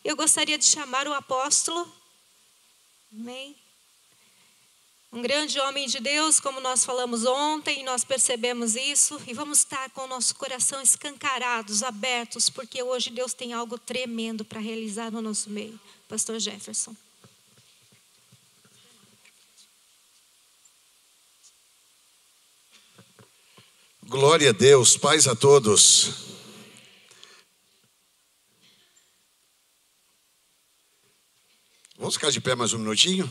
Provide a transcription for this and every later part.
Eu gostaria de chamar o apóstolo. Amém. Um grande homem de Deus, como nós falamos ontem, nós percebemos isso. E vamos estar com o nosso coração escancarados, abertos, porque hoje Deus tem algo tremendo para realizar no nosso meio. Pastor Jefferson. Glória a Deus, paz a todos. Vamos ficar de pé mais um minutinho?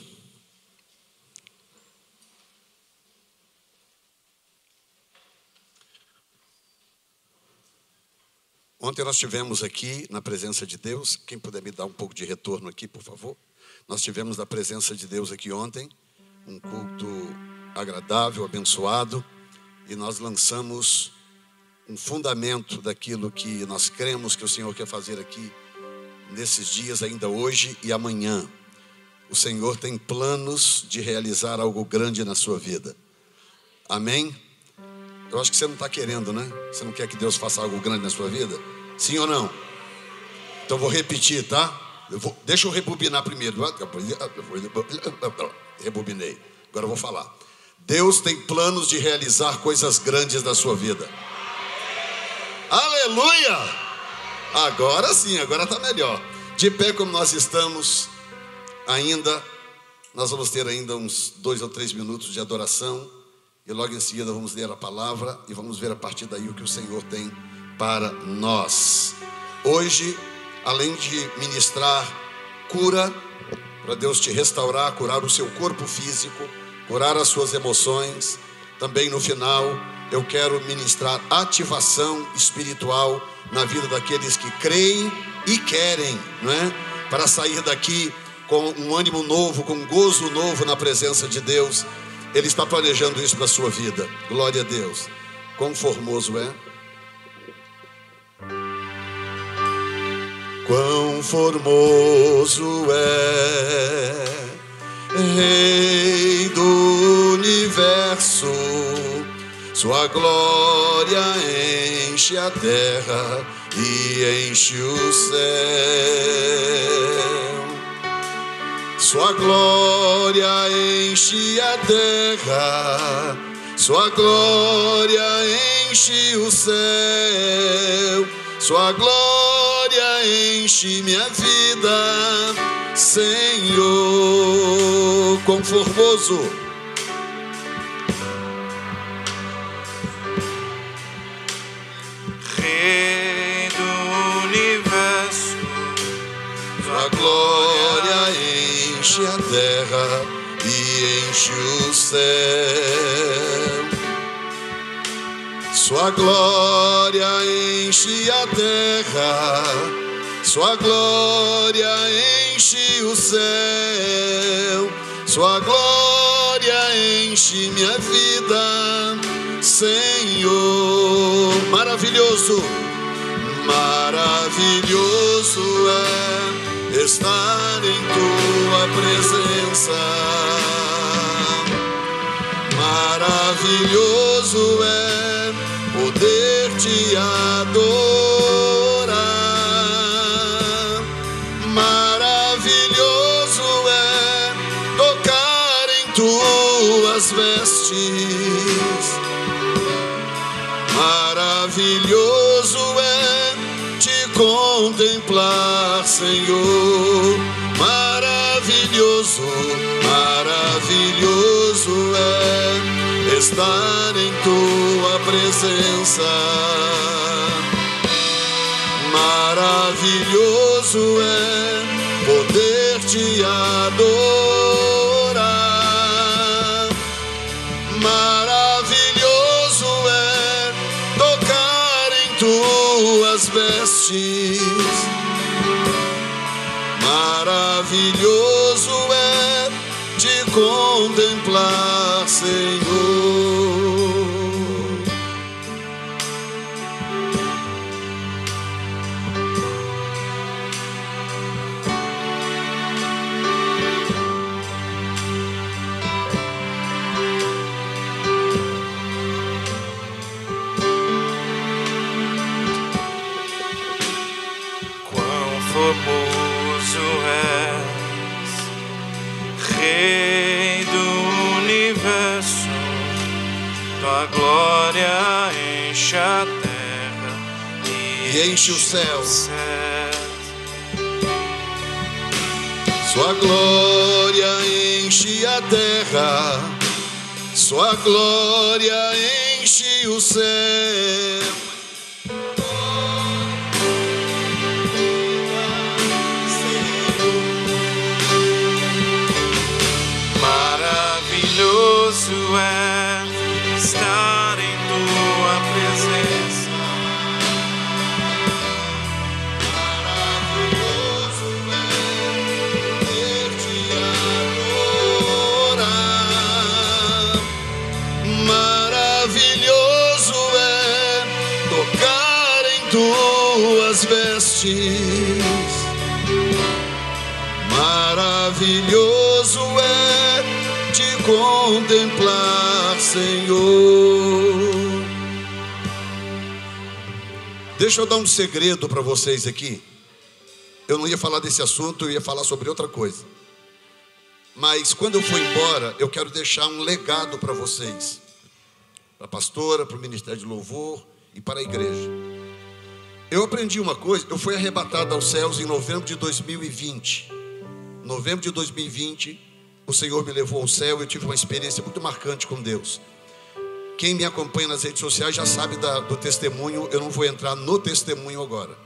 Ontem nós tivemos aqui na presença de Deus, quem puder me dar um pouco de retorno aqui, por favor. Nós tivemos na presença de Deus aqui ontem, um culto agradável, abençoado, e nós lançamos um fundamento daquilo que nós cremos que o Senhor quer fazer aqui nesses dias, ainda hoje e amanhã. O Senhor tem planos de realizar algo grande na sua vida. Amém? Eu acho que você não está querendo, né? Você não quer que Deus faça algo grande na sua vida? Sim ou não? Então vou repetir, tá? Deixa eu rebobinar primeiro. Rebobinei. Agora eu vou falar. Deus tem planos de realizar coisas grandes na sua vida. Aleluia! Agora sim, agora está melhor. De pé como nós estamos ainda, nós vamos ter ainda uns 2 ou 3 minutos de adoração. E logo em seguida vamos ler a palavra e vamos ver a partir daí o que o Senhor tem para nós. Hoje, além de ministrar cura, para Deus te restaurar, curar o seu corpo físico, curar as suas emoções, também no final eu quero ministrar ativação espiritual na vida daqueles que creem e querem, não é? Para sair daqui com um ânimo novo, com um gozo novo na presença de Deus. Ele está planejando isso para a sua vida. Glória a Deus. Quão formoso é. Quão formoso é, Rei do universo. Sua glória enche a terra e enche o céu. Sua glória enche a terra, sua glória enche o céu, sua glória enche minha vida, Senhor. Quão formoso! Rei do universo, sua glória enche a terra e enche o céu. Sua glória enche a terra, sua glória enche o céu, sua glória enche minha vida, Senhor. Maravilhoso, maravilhoso é estar em tua presença. Maravilhoso é poder te adorar. Maravilhoso é tocar em tuas vestes. Maravilhoso é te contemplar, Senhor. Maravilhoso, maravilhoso é estar em tua presença. Maravilhoso é poder te adorar. Maravilhoso é tocar em tuas vestes. Maravilhoso é te contemplar, Senhor. quão formoso és, Rei do universo, tua glória enche a terra e enche o céu. Sua glória enche a terra, sua glória enche o céu. Maravilhoso é estar em tua presença. Maravilhoso é poder-te adorar. Maravilhoso é tocar em tuas vestes. Maravilhoso é te contemplar, Senhor. Deixa eu dar um segredo para vocês aqui. Eu não ia falar desse assunto, eu ia falar sobre outra coisa. Mas quando eu for embora, eu quero deixar um legado para vocês. Para a pastora, para o Ministério de Louvor e para a igreja. Eu aprendi uma coisa, eu fui arrebatado aos céus em novembro de 2020. Novembro de 2020, o Senhor me levou ao céu e eu tive uma experiência muito marcante com Deus. Quem me acompanha nas redes sociais já sabe do testemunho, eu não vou entrar no testemunho agora.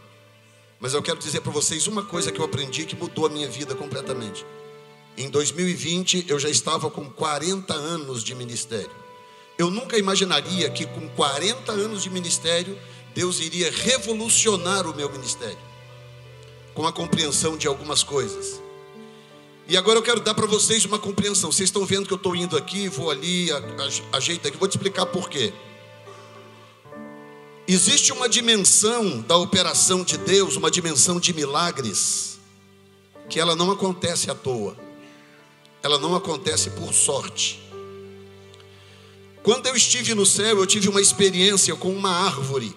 Mas eu quero dizer para vocês uma coisa que eu aprendi que mudou a minha vida completamente. Em 2020, eu já estava com 40 anos de ministério. Eu nunca imaginaria que com 40 anos de ministério, Deus iria revolucionar o meu ministério, com a compreensão de algumas coisas. E agora eu quero dar para vocês uma compreensão. Vocês estão vendo que eu estou indo aqui, vou ali, ajeito aqui. Vou te explicar por quê. Existe uma dimensão da operação de Deus, uma dimensão de milagres, que ela não acontece à toa. Ela não acontece por sorte. Quando eu estive no céu, eu tive uma experiência com uma árvore.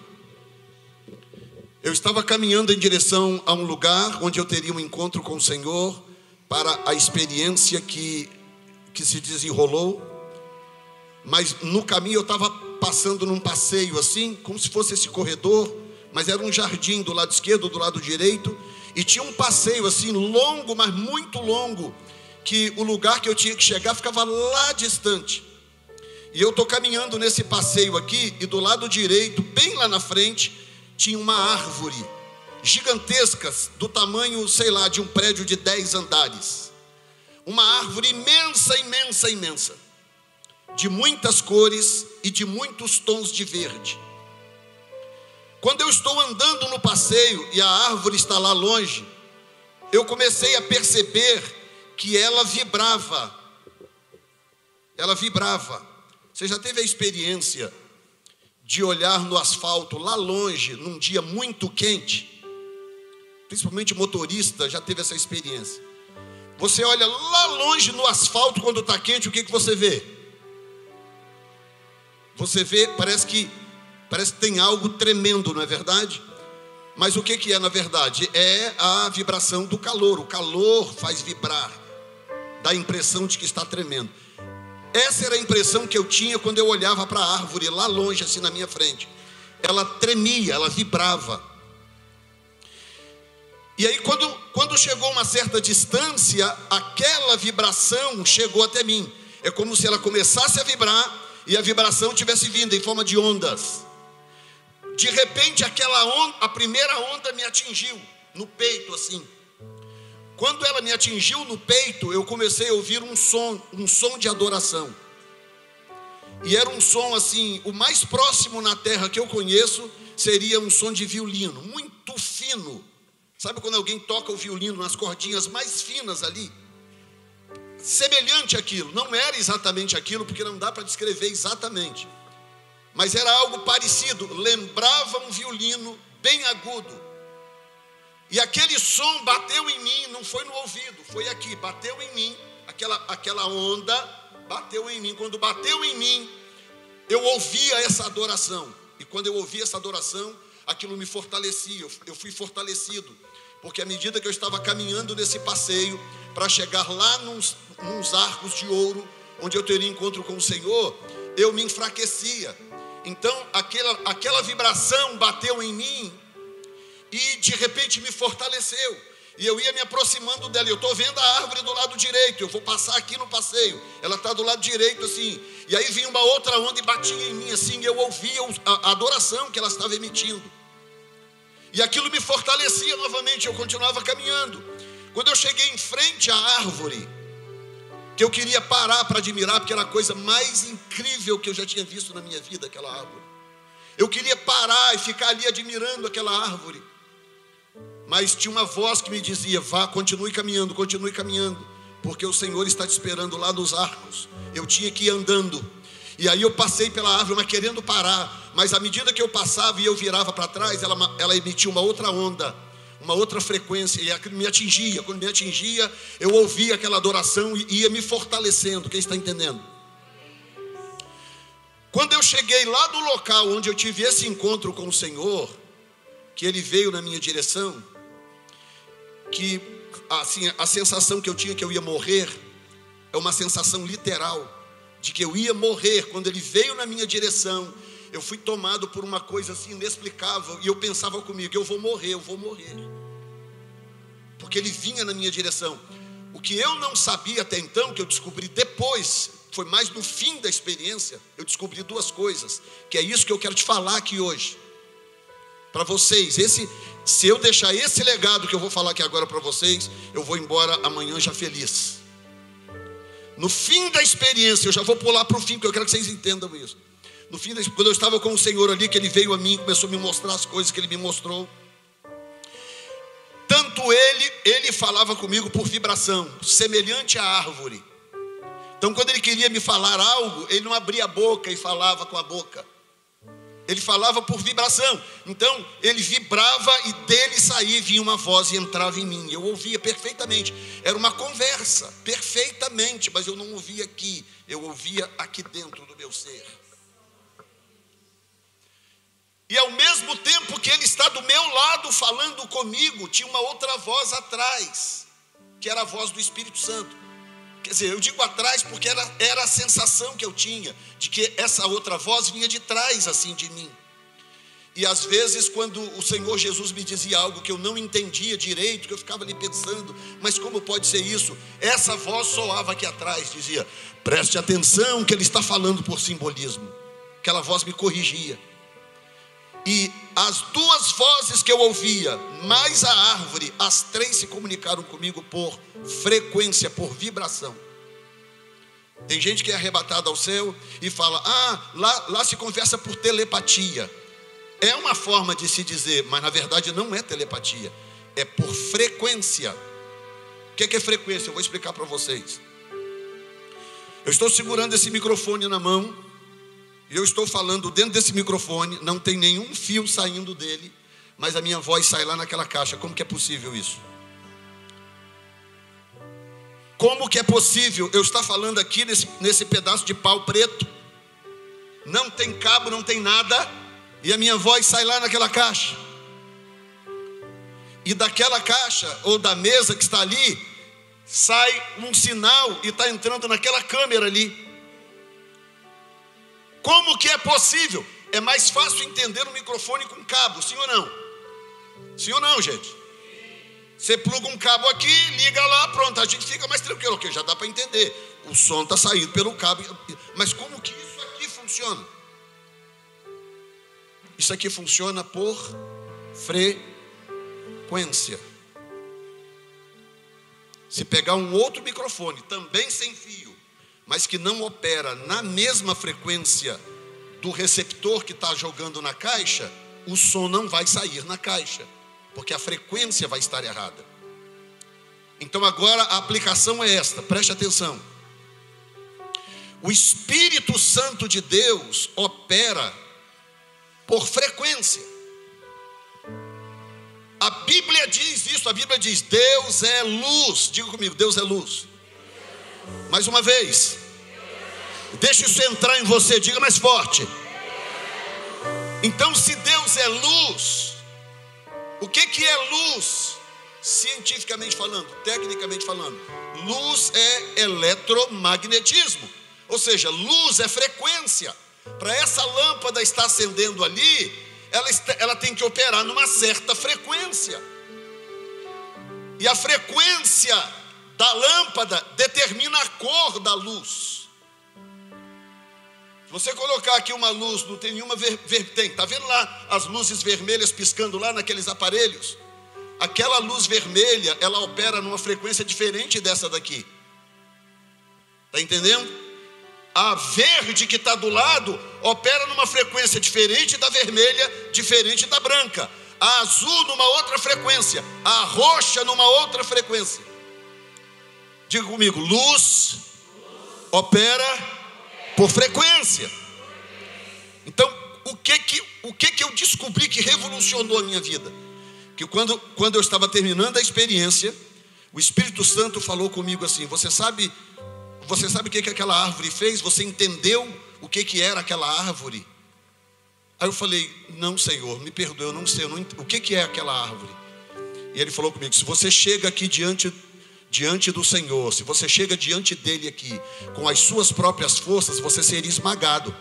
Eu estava caminhando em direção a um lugar onde eu teria um encontro com o Senhor, para a experiência que se desenrolou. Mas no caminho eu estava passando num passeio assim, como se fosse esse corredor, mas era um jardim do lado esquerdo, do lado direito, e tinha um passeio assim longo, mas muito longo, que o lugar que eu tinha que chegar ficava lá distante. E eu estou caminhando nesse passeio aqui, e do lado direito, bem lá na frente, tinha uma árvore gigantescas, do tamanho, sei lá, de um prédio de 10 andares. Uma árvore imensa, imensa, imensa, de muitas cores e de muitos tons de verde. Quando eu estou andando no passeio e a árvore está lá longe, eu comecei a perceber que ela vibrava. Ela vibrava. Você já teve a experiência de olhar no asfalto lá longe, num dia muito quente? Principalmente motorista já teve essa experiência. Você olha lá longe no asfalto quando está quente, o que você vê? Você vê, parece que tem algo tremendo, não é verdade? Mas o que é na verdade? É a vibração do calor. O calor faz vibrar, dá a impressão de que está tremendo. Essa era a impressão que eu tinha quando eu olhava para a árvore lá longe, assim na minha frente. Ela tremia, ela vibrava. E aí quando chegou uma certa distância, aquela vibração chegou até mim. É como se ela começasse a vibrar e a vibração tivesse vindo em forma de ondas. De repente a primeira onda me atingiu no peito assim. Quando ela me atingiu no peito, eu comecei a ouvir um som de adoração. E era um som assim, o mais próximo na terra que eu conheço seria um som de violino, muito fino. Sabe quando alguém toca o violino nas cordinhas mais finas ali? Semelhante àquilo, não era exatamente aquilo, porque não dá para descrever exatamente. Mas era algo parecido, lembrava um violino bem agudo. E aquele som bateu em mim, não foi no ouvido, foi aqui, bateu em mim, aquela onda bateu em mim. Quando bateu em mim, eu ouvia essa adoração. E quando eu ouvia essa adoração, aquilo me fortalecia, eu fui fortalecido porque à medida que eu estava caminhando nesse passeio para chegar lá nos arcos de ouro, onde eu teria encontro com o Senhor, eu me enfraquecia. Então aquela vibração bateu em mim e de repente me fortaleceu. E eu ia me aproximando dela. Eu estou vendo a árvore do lado direito. Eu vou passar aqui no passeio. Ela está do lado direito assim. E aí vinha uma outra onda e batia em mim assim. E eu ouvia a adoração que ela estava emitindo. E aquilo me fortalecia novamente. Eu continuava caminhando. Quando eu cheguei em frente à árvore, que eu queria parar para admirar, porque era a coisa mais incrível que eu já tinha visto na minha vida, aquela árvore. Eu queria parar e ficar ali admirando aquela árvore. Mas tinha uma voz que me dizia: vá, continue caminhando, porque o Senhor está te esperando lá nos arcos. Eu tinha que ir andando. E aí eu passei pela árvore, mas querendo parar. Mas à medida que eu passava e eu virava para trás, ela emitia uma outra onda, uma outra frequência, e aquilo me atingia. Quando me atingia, eu ouvia aquela adoração e ia me fortalecendo. Quem está entendendo? Quando eu cheguei lá no local onde eu tive esse encontro com o Senhor, que Ele veio na minha direção, que assim, a sensação que eu tinha que eu ia morrer é uma sensação literal de que eu ia morrer. Quando Ele veio na minha direção, eu fui tomado por uma coisa assim inexplicável, e eu pensava comigo: eu vou morrer, porque Ele vinha na minha direção. O que eu não sabia até então, que eu descobri depois, foi mais no fim da experiência, eu descobri duas coisas, que é isso que eu quero te falar aqui hoje para vocês. Se eu deixar esse legado que eu vou falar aqui agora para vocês, eu vou embora amanhã já feliz. No fim da experiência, eu já vou pular para o fim, porque eu quero que vocês entendam isso. No fim, quando eu estava com o Senhor ali, que Ele veio a mim, começou a me mostrar as coisas que Ele me mostrou. Tanto Ele falava comigo por vibração, semelhante à árvore. Então quando Ele queria me falar algo, Ele não abria a boca e falava com a boca. Ele falava por vibração. Então Ele vibrava e dele saía, vinha uma voz e entrava em mim. Eu ouvia perfeitamente. Era uma conversa, perfeitamente. Mas eu não ouvia aqui, eu ouvia aqui dentro do meu ser. E ao mesmo tempo que Ele está do meu lado falando comigo, tinha uma outra voz atrás, que era a voz do Espírito Santo. Quer dizer, eu digo atrás porque era a sensação que eu tinha, de que essa outra voz vinha de trás assim de mim. E às vezes quando o Senhor Jesus me dizia algo que eu não entendia direito, que eu ficava ali pensando: mas como pode ser isso? Essa voz soava aqui atrás, dizia: preste atenção que Ele está falando por simbolismo. Aquela voz me corrigia. E as duas vozes que eu ouvia, mais a árvore, as três se comunicaram comigo por frequência, por vibração. Tem gente que é arrebatada ao céu e fala: lá se conversa por telepatia. É uma forma de se dizer, mas na verdade não é telepatia, é por frequência. O que é frequência? Eu vou explicar para vocês. Eu estou segurando esse microfone na mão, e eu estou falando dentro desse microfone, não tem nenhum fio saindo dele, mas a minha voz sai lá naquela caixa. Como que é possível isso? Como que é possível eu estar falando aqui nesse pedaço de pau preto? Não tem cabo, não tem nada, e a minha voz sai lá naquela caixa. E daquela caixa, ou da mesa que está ali, sai um sinal e está entrando naquela câmera ali. Como que é possível? É mais fácil entender um microfone com cabo, sim ou não? Sim ou não, gente? Você pluga um cabo aqui, liga lá, pronto, a gente fica mais tranquilo, ok, já dá para entender. O som está saindo pelo cabo. Mas como que isso aqui funciona? Isso aqui funciona por frequência. Se pegar um outro microfone, também sem fio, mas que não opera na mesma frequência do receptor que está jogando na caixa, o som não vai sair na caixa, porque a frequência vai estar errada. Então agora a aplicação é esta, preste atenção. O Espírito Santo de Deus opera por frequência. A Bíblia diz isso, a Bíblia diz: Deus é luz. Diga comigo, Deus é luz. Mais uma vez. Deixa isso entrar em você, diga mais forte. Então, se Deus é luz, o que é luz? cientificamente falando, tecnicamente falando, luz é eletromagnetismo. Ou seja, luz é frequência. Para essa lâmpada estar acendendo ali, ela tem que operar numa certa frequência. E a frequência da lâmpada determina a cor da luz. Se você colocar aqui uma luz, não tem nenhuma tem, está vendo lá as luzes vermelhas piscando lá naqueles aparelhos? Aquela luz vermelha, ela opera numa frequência diferente dessa daqui. Está entendendo? A verde que está do lado opera numa frequência diferente da vermelha, diferente da branca. A azul numa outra frequência, a roxa numa outra frequência. Diga comigo, luz opera por frequência. Então, o que eu descobri que revolucionou a minha vida? Que quando eu estava terminando a experiência, o Espírito Santo falou comigo assim: você sabe o que aquela árvore fez? Você entendeu o que era aquela árvore? Aí eu falei: não, Senhor, me perdoe, eu não sei, o que é aquela árvore? E ele falou comigo: se você chega aqui diante do Senhor, se você chega diante dele aqui com as suas próprias forças, você seria esmagado.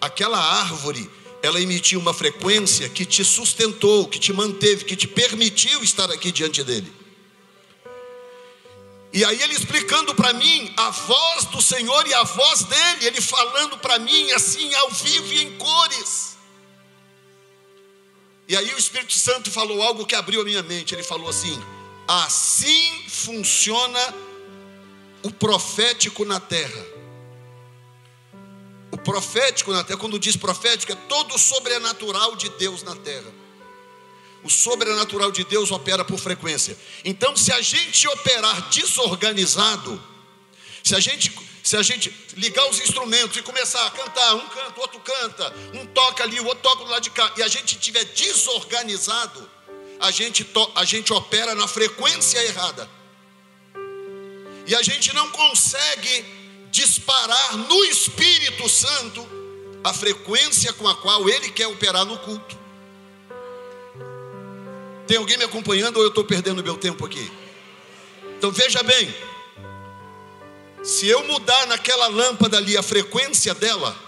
Aquela árvore, ela emitiu uma frequência que te sustentou, que te manteve, que te permitiu estar aqui diante dele. E aí ele explicando para mim a voz do Senhor e a voz dele, ele falando para mim assim, ao vivo e em cores. E aí o Espírito Santo falou algo que abriu a minha mente. Ele falou assim: assim funciona o profético na terra. O profético na terra, quando diz profético, é todo o sobrenatural de Deus na terra. O sobrenatural de Deus opera por frequência. Então, se a gente operar desorganizado, se a gente ligar os instrumentos e começar a cantar, um canta, o outro canta, um toca ali, o outro toca do lado de cá, e a gente estiver desorganizado, a gente opera na frequência errada. E a gente não consegue disparar no Espírito Santo a frequência com a qual ele quer operar no culto. Tem alguém me acompanhando ou eu estou perdendo meu tempo aqui? Então veja bem, se eu mudar naquela lâmpada ali a frequência dela,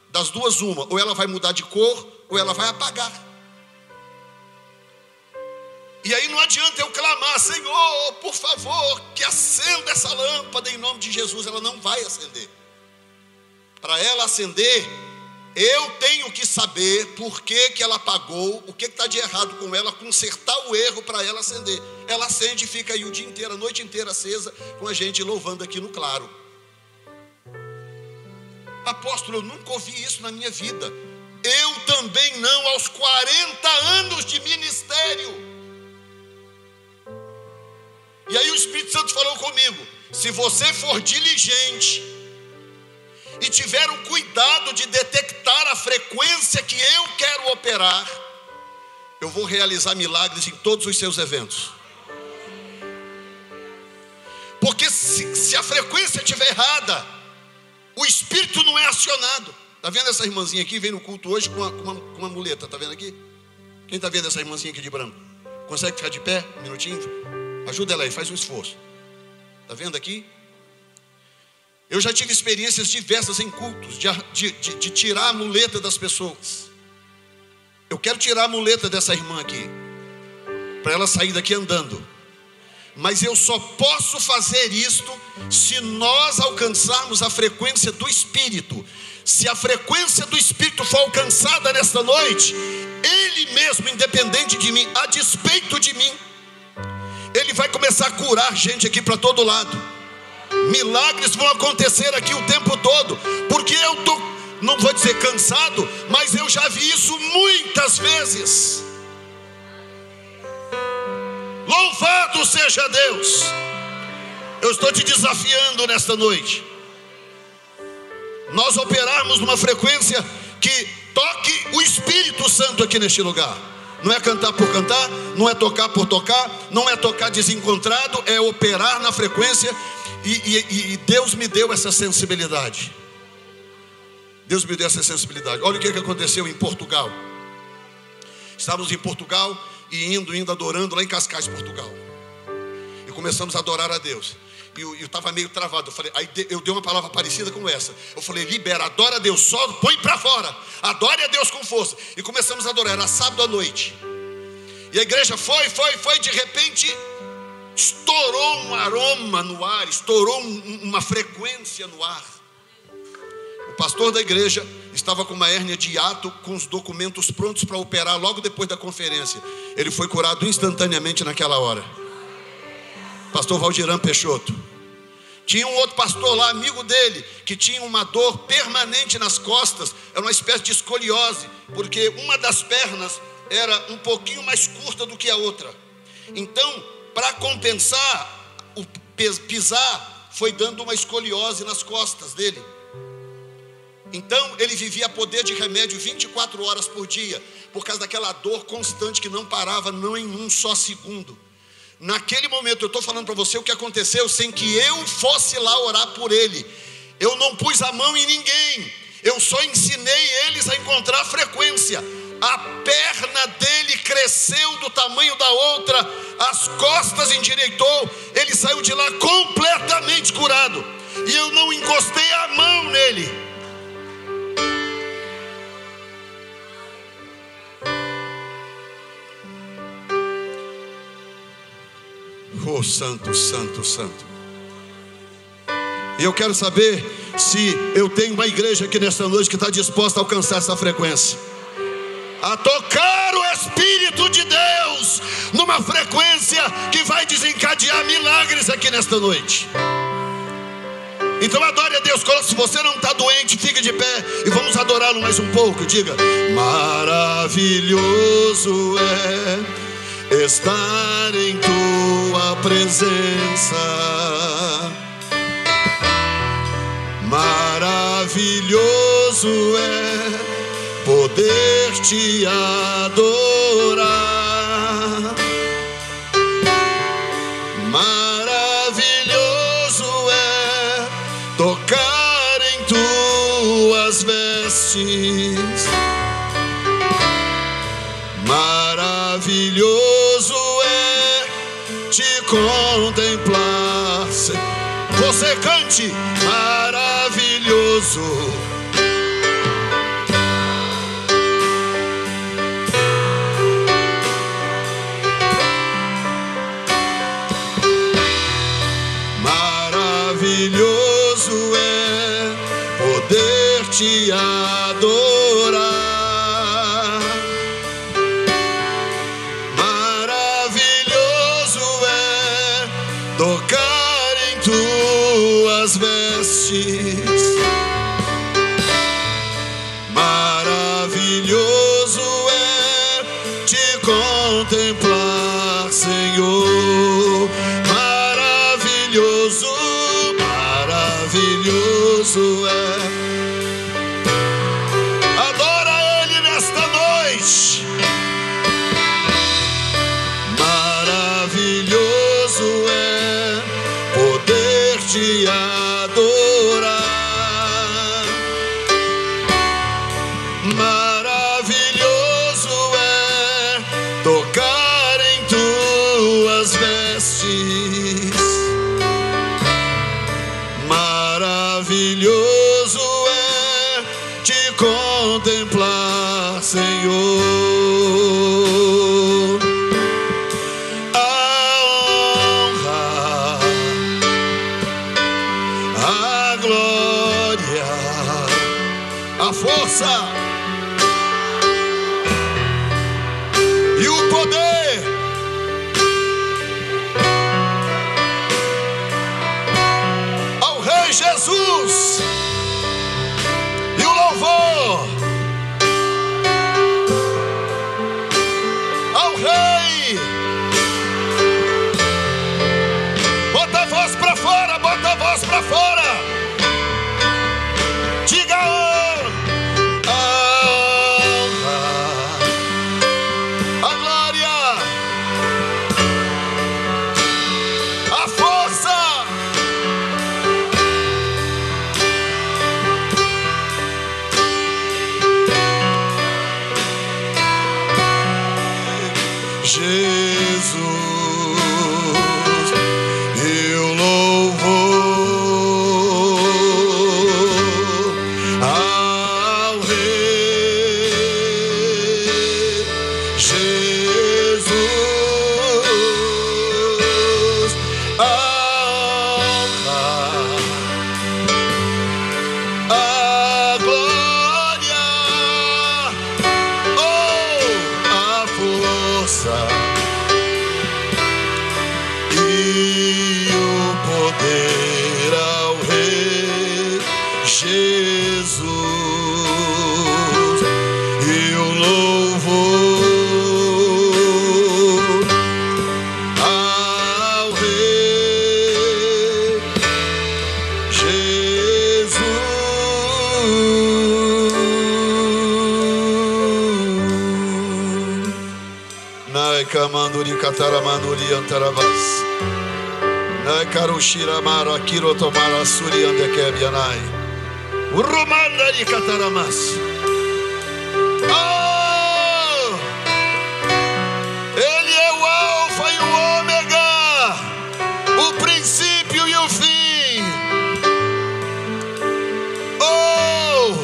das duas uma, ou ela vai mudar de cor, ou ela vai apagar. E aí não adianta eu clamar: Senhor, por favor, que acenda essa lâmpada em nome de Jesus. Ela não vai acender. Para ela acender, eu tenho que saber por que ela apagou, o que está de errado com ela, consertar o erro para ela acender. Ela acende e fica aí o dia inteiro, a noite inteira acesa, com a gente louvando aqui no claro. Apóstolo, eu nunca ouvi isso na minha vida. Eu também não, aos 40 anos de ministério. E aí o Espírito Santo falou comigo: se você for diligente e tiver o cuidado de detectar a frequência que eu quero operar, eu vou realizar milagres em todos os seus eventos. Porque se a frequência estiver errada, o Espírito não é acionado. Está vendo essa irmãzinha aqui? Vem no culto hoje com uma muleta. Está vendo aqui? Quem está vendo essa irmãzinha aqui de branco? Consegue ficar de pé? Um minutinho? Ajuda ela aí, faz um esforço. Está vendo aqui? Eu já tive experiências diversas em cultos de tirar a muleta das pessoas. Eu quero tirar a muleta dessa irmã aqui, para ela sair daqui andando. Mas eu só posso fazer isto se nós alcançarmos a frequência do Espírito. Se a frequência do Espírito for alcançada nesta noite, Ele mesmo, independente de mim, a despeito de mim, Ele vai começar a curar gente aqui para todo lado. Milagres vão acontecer aqui o tempo todo, porque eu estou, não vou dizer cansado, mas eu já vi isso muitas vezes. Louvado seja Deus. Eu estou te desafiando nesta noite, nós operarmos numa frequência que toque o Espírito Santo aqui neste lugar. Não é cantar por cantar, não é tocar por tocar, não é tocar desencontrado, é operar na frequência. E Deus me deu essa sensibilidade. Deus me deu essa sensibilidade. Olha o que aconteceu em Portugal. Estávamos em Portugal e indo adorando lá em Cascais, Portugal. E começamos a adorar a Deus. E eu estava meio travado. Eu dei uma palavra parecida com essa. Eu falei, libera, adora a Deus, só põe para fora. Adore a Deus com força. E começamos a adorar, era sábado à noite. E a igreja foi, de repente, estourou um aroma no ar, estourou uma frequência no ar. O pastor da igreja estava com uma hérnia de hiato, com os documentos prontos para operar logo depois da conferência. Ele foi curado instantaneamente naquela hora. Pastor Valdirã Peixoto. Tinha um outro pastor lá, amigo dele, que tinha uma dor permanente nas costas. Era uma espécie de escoliose, porque uma das pernas era um pouquinho mais curta do que a outra. Então, para compensar, o pisar foi dando uma escoliose nas costas dele. Então, ele vivia a poder de remédio 24 horas por dia, por causa daquela dor constante que não parava, não em um só segundo. Naquele momento, eu estou falando para você o que aconteceu sem que eu fosse lá orar por ele. Eu não pus a mão em ninguém, eu só ensinei eles a encontrar frequência. A perna dele cresceu do tamanho da outra, as costas endireitou, ele saiu de lá completamente curado. E eu não encostei a mão nele. Oh, santo, santo, santo. E eu quero saber se eu tenho uma igreja aqui nesta noite que está disposta a alcançar essa frequência, a tocar o Espírito de Deus numa frequência que vai desencadear milagres aqui nesta noite. Então adore a Deus. Se você não está doente, fique de pé e vamos adorá-lo mais um pouco. Diga: maravilhoso é estar em tua presença, maravilhoso é poder te adorar, maravilhoso é tocar em tuas vestes, maravilhoso é te contemplar. Você cante: maravilhoso. Maravilhoso é poder te adorar, maravilhoso é tocar em tuas vestes, maravilhoso é te contemplar, Senhor. Maravilhoso, maravilhoso é. Adora Ele nesta noite. Maravilhoso é poder te adorar, maravilhoso é tocar em tuas vestes, maravilhoso é te contemplar, Senhor. A honra, a glória, a força e o poder ao Rei Jesus, e o louvor ao Rei. Bota a voz pra fora, bota a voz pra fora. Diga: a honra, a glória, a força o poder ao Rei Jesus e o louvor ao Rei Jesus. Naekamanduri kataramanduri antarabas. Naekarushiramaru akiro tomara suri andekebianai. Urumandari kataramas. Oh! Ele é o Alfa e o Ômega, o princípio e o fim. Oh!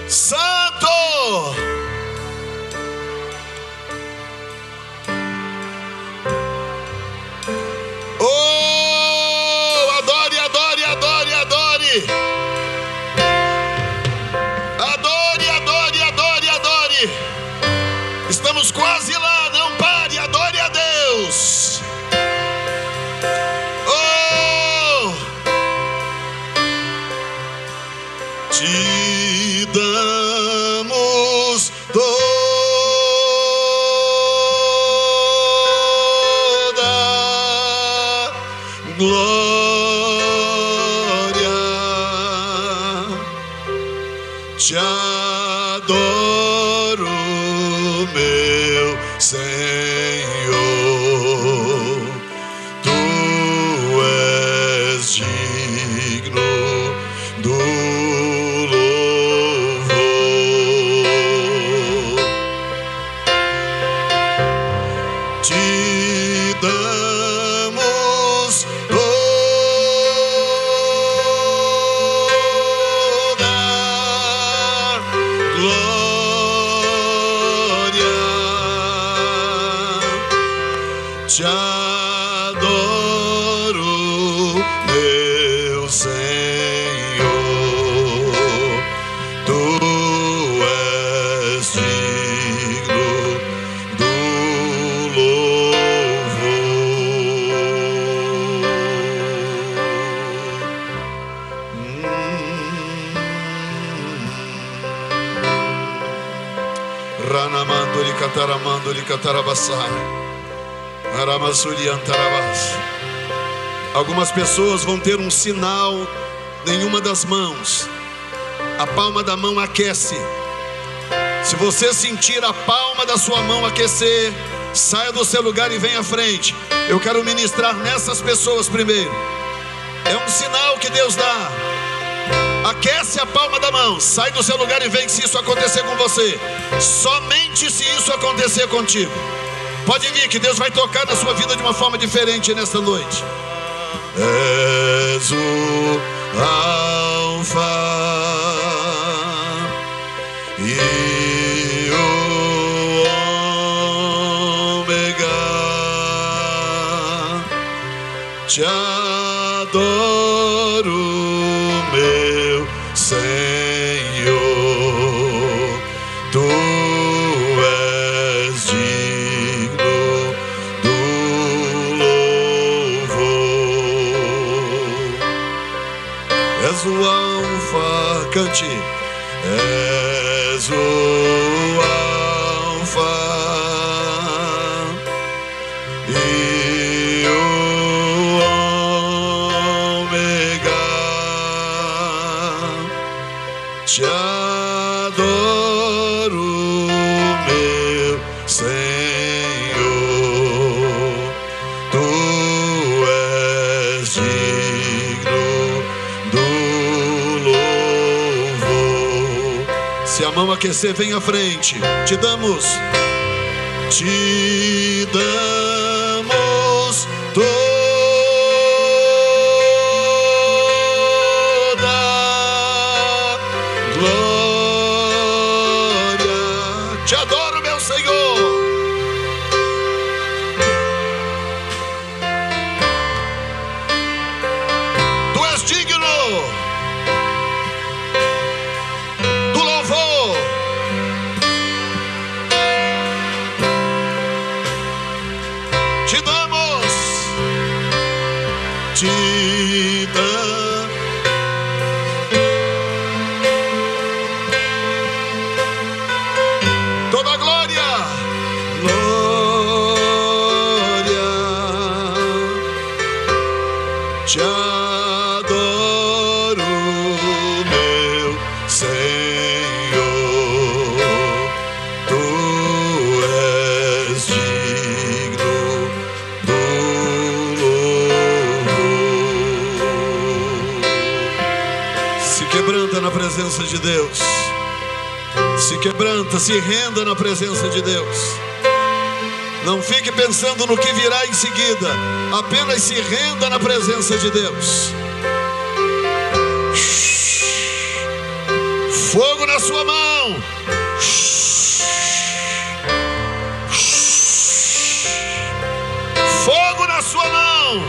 Santo! Oh! Adore, adore, adore, adore! Adore, adore, adore, adore! Estamos quase lá, não pare, adore a Deus! Oh! Te damos toda glória, te adoro, meu Senhor, tu és digno do louvor. Te damos toda glória, te adoro, meu Senhor, tu és digno do louvor. Ranamanduri kataramanduri katarabasai. Aramasuri antarabas. Algumas pessoas vão ter um sinal em uma das mãos. A palma da mão aquece. Se você sentir a palma da sua mão aquecer, saia do seu lugar e venha à frente. Eu quero ministrar nessas pessoas primeiro. É um sinal que Deus dá. Aquece a palma da mão. Sai do seu lugar e vem se isso acontecer com você. Somente se isso acontecer contigo. Pode vir que Deus vai tocar na sua vida de uma forma diferente nesta noite. És o Alfa e o Ômega, te adoro, meu Senhor, tu és digno do louvor. És o Alfa, cante. És o Alfa e o Ômega, te adoro, meu Senhor, tu és digno do louvor. Se a mão aquecer, vem à frente. Te damos toda glória. Te adoro, meu Senhor. Tu és digno do louvor. te damos, te damos. Toda glória, glória, te adoro, meu Senhor, tu és digno do louvor. Se quebranta na presença de Deus. Se quebranta, se renda na presença de Deus. Não fique pensando no que virá em seguida. Apenas se renda na presença de Deus. Fogo na sua mão. Fogo na sua mão.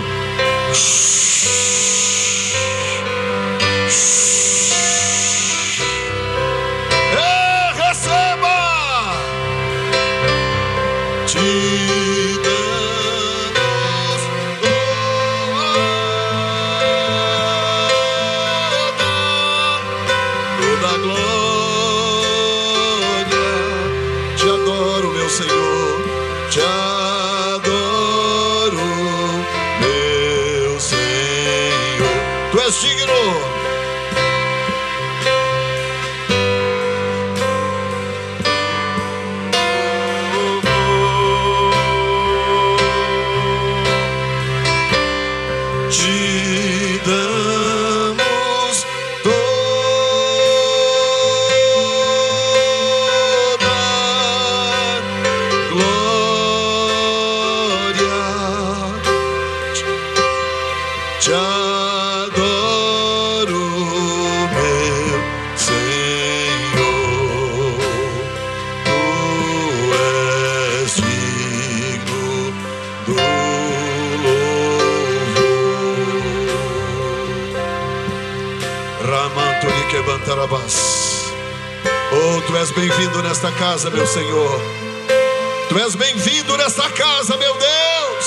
Senhor, te adoro, meu Senhor, tu és digno. Te damos te adoro, meu Senhor, tu és digno do louvor. Ramantoni Kebantarabás. Oh, tu és bem-vindo nesta casa, meu Senhor. Tu és bem-vindo nesta casa, meu Deus.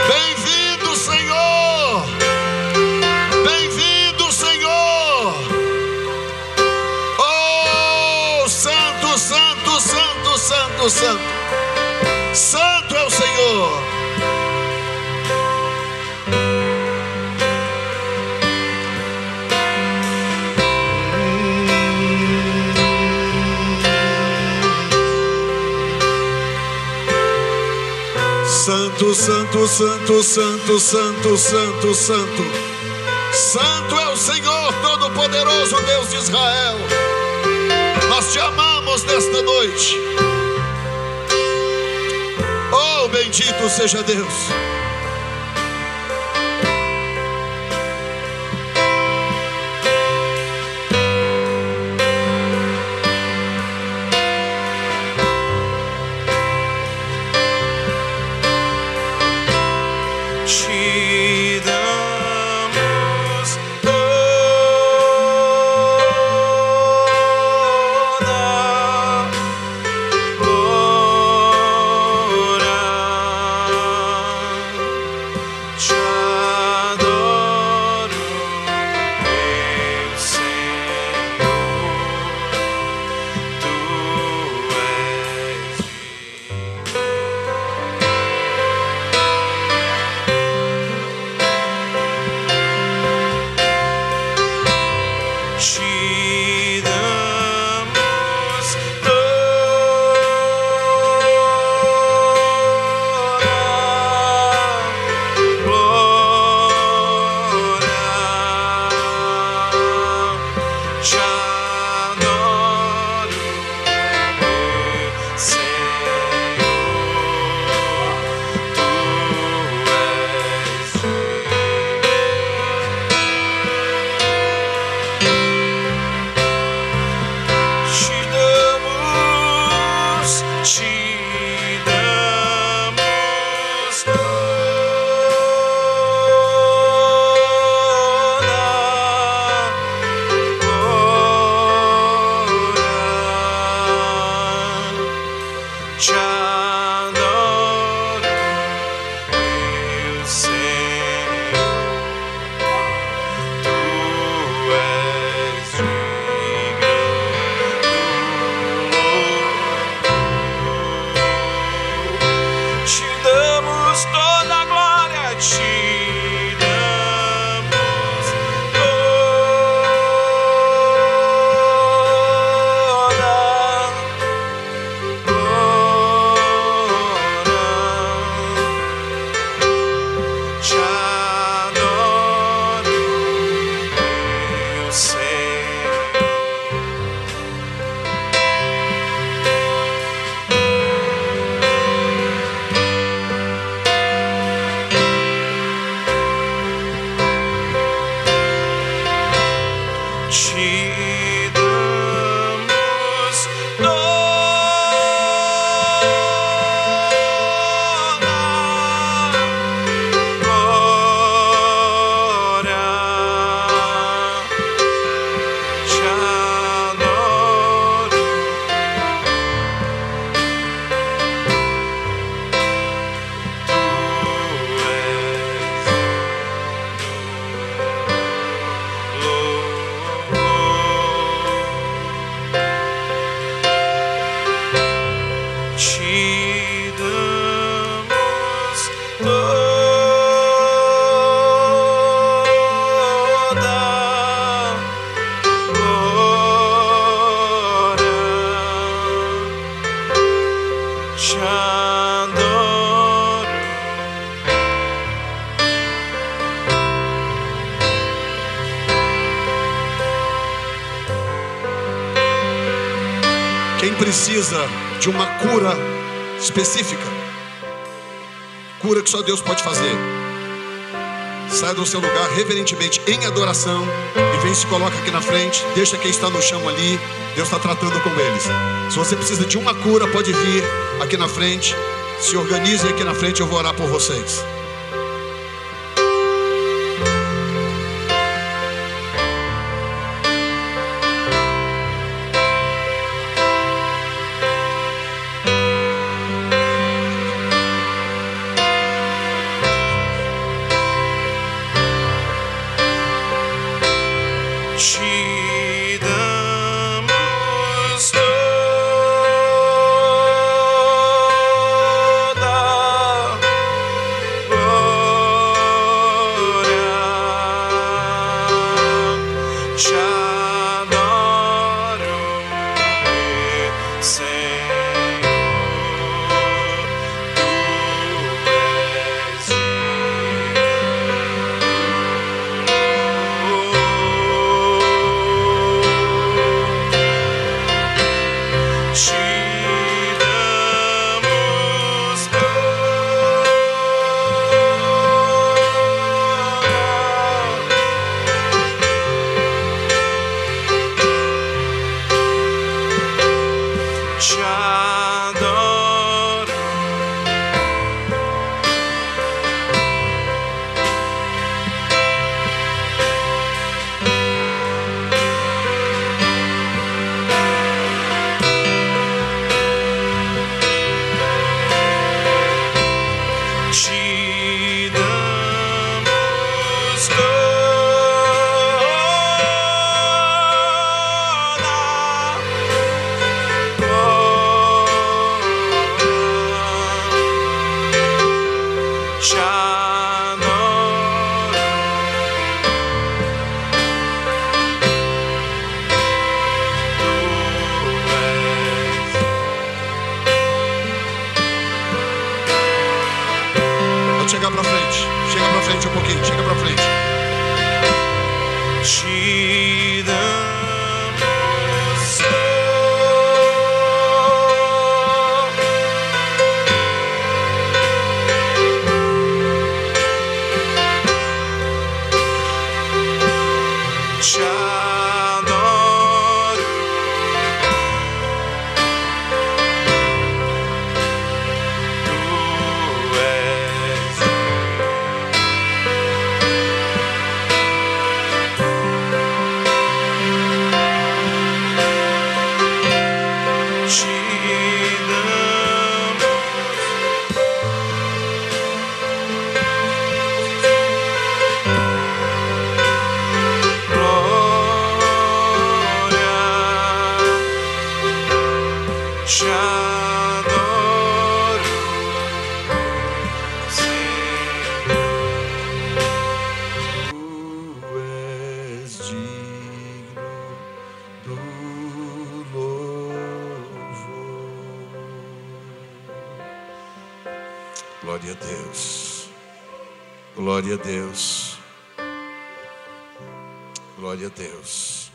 Bem-vindo, Senhor. Bem-vindo, Senhor. Oh, santo, santo, santo, santo, santo. Santo é o Senhor. Santo, santo, santo, santo, santo, santo, santo. Santo é o Senhor Todo-Poderoso, Deus de Israel. Nós te amamos nesta noite. Oh, bendito seja Deus. adoro. Quem precisa de uma cura específica, cura que só Deus pode fazer, sai do seu lugar reverentemente em adoração e vem, se coloca aqui na frente. Deixa quem está no chão ali, Deus está tratando com eles. Se você precisa de uma cura, pode vir aqui na frente. Se organizem aqui na frente, eu vou orar por vocês. Te damos toda glória. Te adoro, meu Senhor. Tu és Te damos te adoro. Te damos glória. Te adoro. Pode chegar pra frente. Chega pra frente um pouquinho. Chega pra frente. Te damos te adoro. Tu és Glória a Deus. Glória a Deus. Glória a Deus.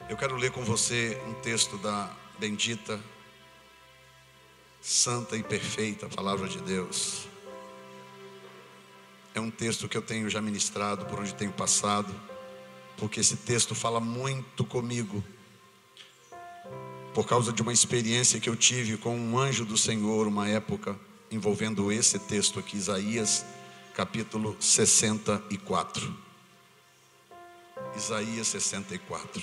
Eu quero ler com você um texto da bendita, santa e perfeita palavra de Deus. É um texto que eu tenho já ministrado por onde tenho passado, porque esse texto fala muito comigo, por causa de uma experiência que eu tive com um anjo do Senhor, uma época envolvendo esse texto aqui, Isaías capítulo 64. Isaías 64.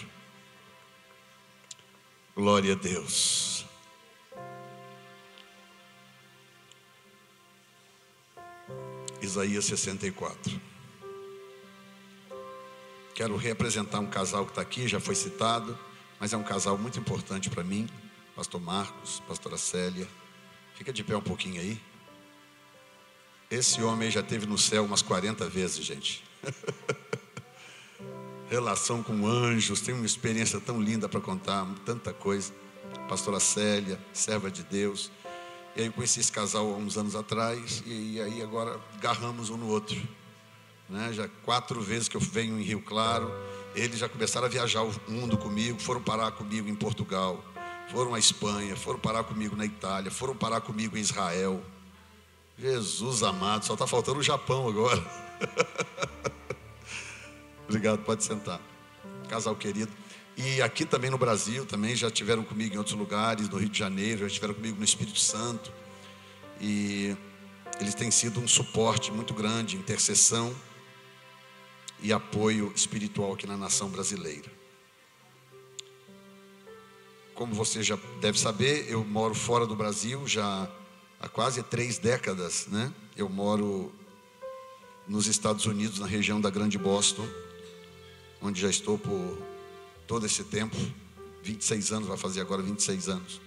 Glória a Deus. Isaías 64. Quero reapresentar um casal que está aqui, já foi citado, mas é um casal muito importante para mim. Pastor Marcos, pastora Célia. Fica de pé um pouquinho aí. Esse homem já esteve no céu umas 40 vezes, gente. Relação com anjos, tem uma experiência tão linda para contar, tanta coisa. Pastora Célia, serva de Deus. E aí eu conheci esse casal há uns anos atrás, e aí agora agarramos um no outro, né? Já 4 vezes que eu venho em Rio Claro, eles já começaram a viajar o mundo comigo, foram parar comigo em Portugal, foram à Espanha, foram parar comigo na Itália, foram parar comigo em Israel. Jesus amado, só está faltando o Japão agora. Obrigado, pode sentar. Casal querido. E aqui também no Brasil, também já tiveram comigo em outros lugares, no Rio de Janeiro, já estiveram comigo no Espírito Santo. E eles têm sido um suporte muito grande, intercessão e apoio espiritual aqui na nação brasileira. Como você já deve saber, eu moro fora do Brasil já há quase 3 décadas, né? Eu moro nos Estados Unidos, na região da Grande Boston, onde já estou por todo esse tempo, 26 anos, vai fazer agora 26 anos.